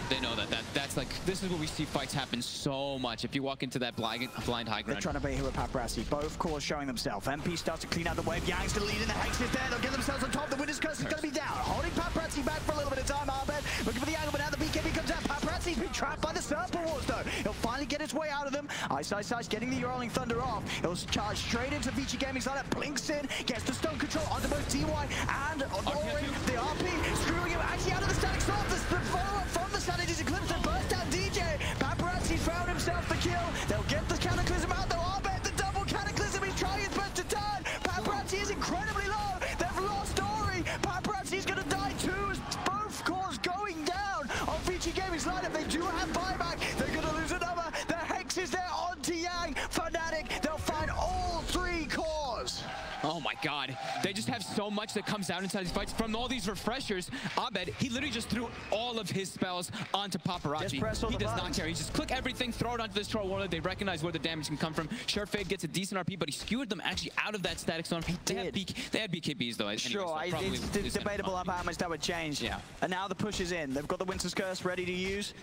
They know that's like, this is where we see fights happen so much. If you walk into that blind high ground. They're trying to bait here with Paparazzi. Both cores showing themselves. MP starts to clean out the wave. Yang's going to lead in. The Hex is there. They'll get themselves on top. The Winter's Curse is going to be down. Holding Paparazzi back for a little bit of time. Abed looking for the angle, but now the BKB comes out. Paparazzi's been trapped by the Serpent Wars, though. He'll finally get his way out of them. Ice getting the Rolling Thunder off. He'll charge straight into Vici Gaming's lineup. Blinks in, gets the stone control onto both DY and Ori. The RP screwing him actually out of the static storm. The follow-up from the Sanity's Eclipse and burst down DJ. Paparazzi found himself the kill. They'll get the Cataclysm out though. Abed, the double Cataclysm. He's trying his best to turn. Paparazzi is incredibly low. They've lost Ori. Paparazzi's going to die too as both cores going down on Vici Gaming's lineup. They do have buyback. They're going to lose another. The Hex is there onto Yang. Fnatic, they'll find all 3 cores. Oh my god. They just have so much that comes out inside these fights. From all these refreshers, Abed, he literally just threw all of his spells onto Paparazzi. He does not care. He just click everything, throw it onto this Troll Warlord. They recognize where the damage can come from. Sure, Fade gets a decent RP, but he skewered them actually out of that static storm. They had BKBs though. Sure, anyway, so it's debatable about how much that would change. Yeah. And now the push is in. They've got the Winter's Curse ready to use.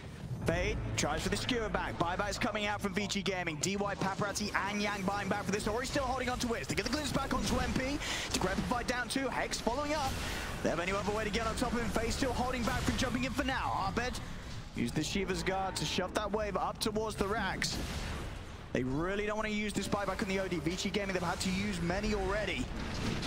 Fade tries for the skewer back. Buyback's coming out from Vici Gaming. DY, Paparazzi, and Yang buying back for this. Ori still holding on to it. They get the glimpse back onto MP. To grab the fight down 2. Hex following up. They have any other way to get on top of him. Fade still holding back from jumping in for now. Abed use the Shiva's Guard to shove that wave up towards the racks. They really don't want to use this buyback on the OD. Vici Gaming, they've had to use many already.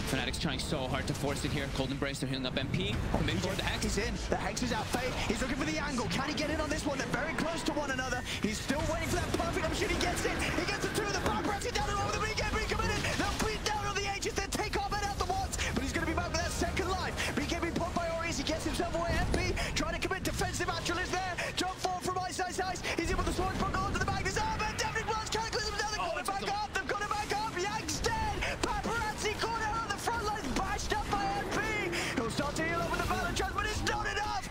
Fnatic's trying so hard to force it here. Cold Embrace, they're healing up MP. Commit for the Hex. He's in. The Hex is out. Fade. He's looking for the angle. Can he get in on this one? They're very close to one another. He's still waiting for that perfect opportunity. He gets it. He gets it through the Paparazzi down and over the BKB committed. They'll beat down on the Aegis. They'll take off and out the once. But he's going to be back with that second life. BKB pulled by Ori. He gets himself away. MP trying to commit defensive actual is there. Jump forward from Ice. He's in with the sword buckle onto the back. There's Abed. Definitely blast. Cataclysm down. They've got it back up. They've got it back up. Yang's dead. Paparazzi caught out on the front line. Bashed up by MP. He'll start to heal up with the Valor Charge, but it's not enough.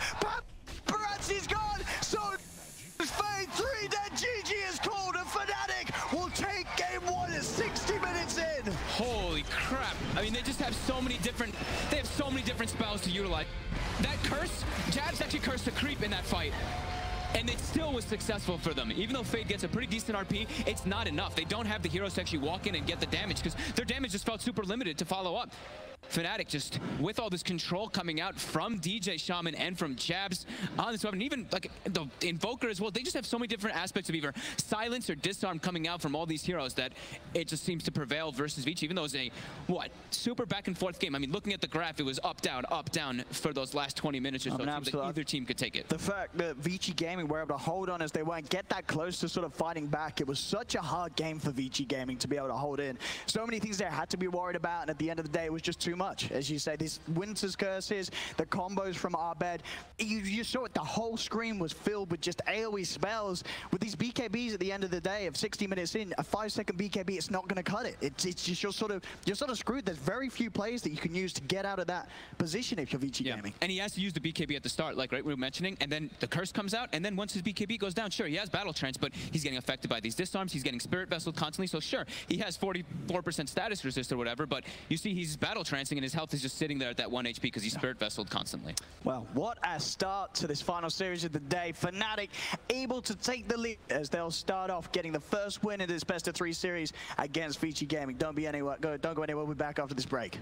Paparazzi's gone. So Fade 3 dead. GG is called, and Fnatic will take game 1 at 60 minutes in. Holy crap. I mean, they just have so many different, spells to utilize. That curse, Jabs actually cursed a creep in that fight. And it still was successful for them. Even though Fade gets a pretty decent RP, it's not enough. They don't have the heroes to actually walk in and get the damage because their damage just felt super limited to follow up. Fnatic just, with all this control coming out from DJ Shaman and from Jabs on this weapon, even like the Invoker as well, they just have so many different aspects of either silence or disarm coming out from all these heroes that it just seems to prevail versus Vici, even though it's a, super back and forth game. I mean, looking at the graph, it was up, down for those last 20 minutes or so. It seems like either team could take it. The fact that Vici Gaming were able to hold on as they weren't get that close to sort of fighting back, it was such a hard game for Vici Gaming to be able to hold in. So many things they had to be worried about, and at the end of the day, it was just too much. As you say, these Winter's Curses, the combos from Abed, you saw it, the whole screen was filled with just AoE spells. With these BKBs at the end of the day of 60 minutes in, a 5-second BKB, it's not going to cut it. It's just you're sort of screwed. There's very few plays that you can use to get out of that position if you're Vici Gaming. And he has to use the BKB at the start, like we were mentioning, and then the curse comes out, and then once his BKB goes down, sure, he has Battle Trance, but he's getting affected by these disarms, he's getting Spirit Vessel constantly, so sure, he has 44% status resist or whatever, but you see he's Battle Trancing and his health is just sitting there at that 1 HP because he's Spirit Vesseled constantly. Well, what a start to this final series of the day. Fnatic able to take the lead as they'll start off getting the first win in this best of 3 series against Vici Gaming. Don't go anywhere, we'll be back after this break.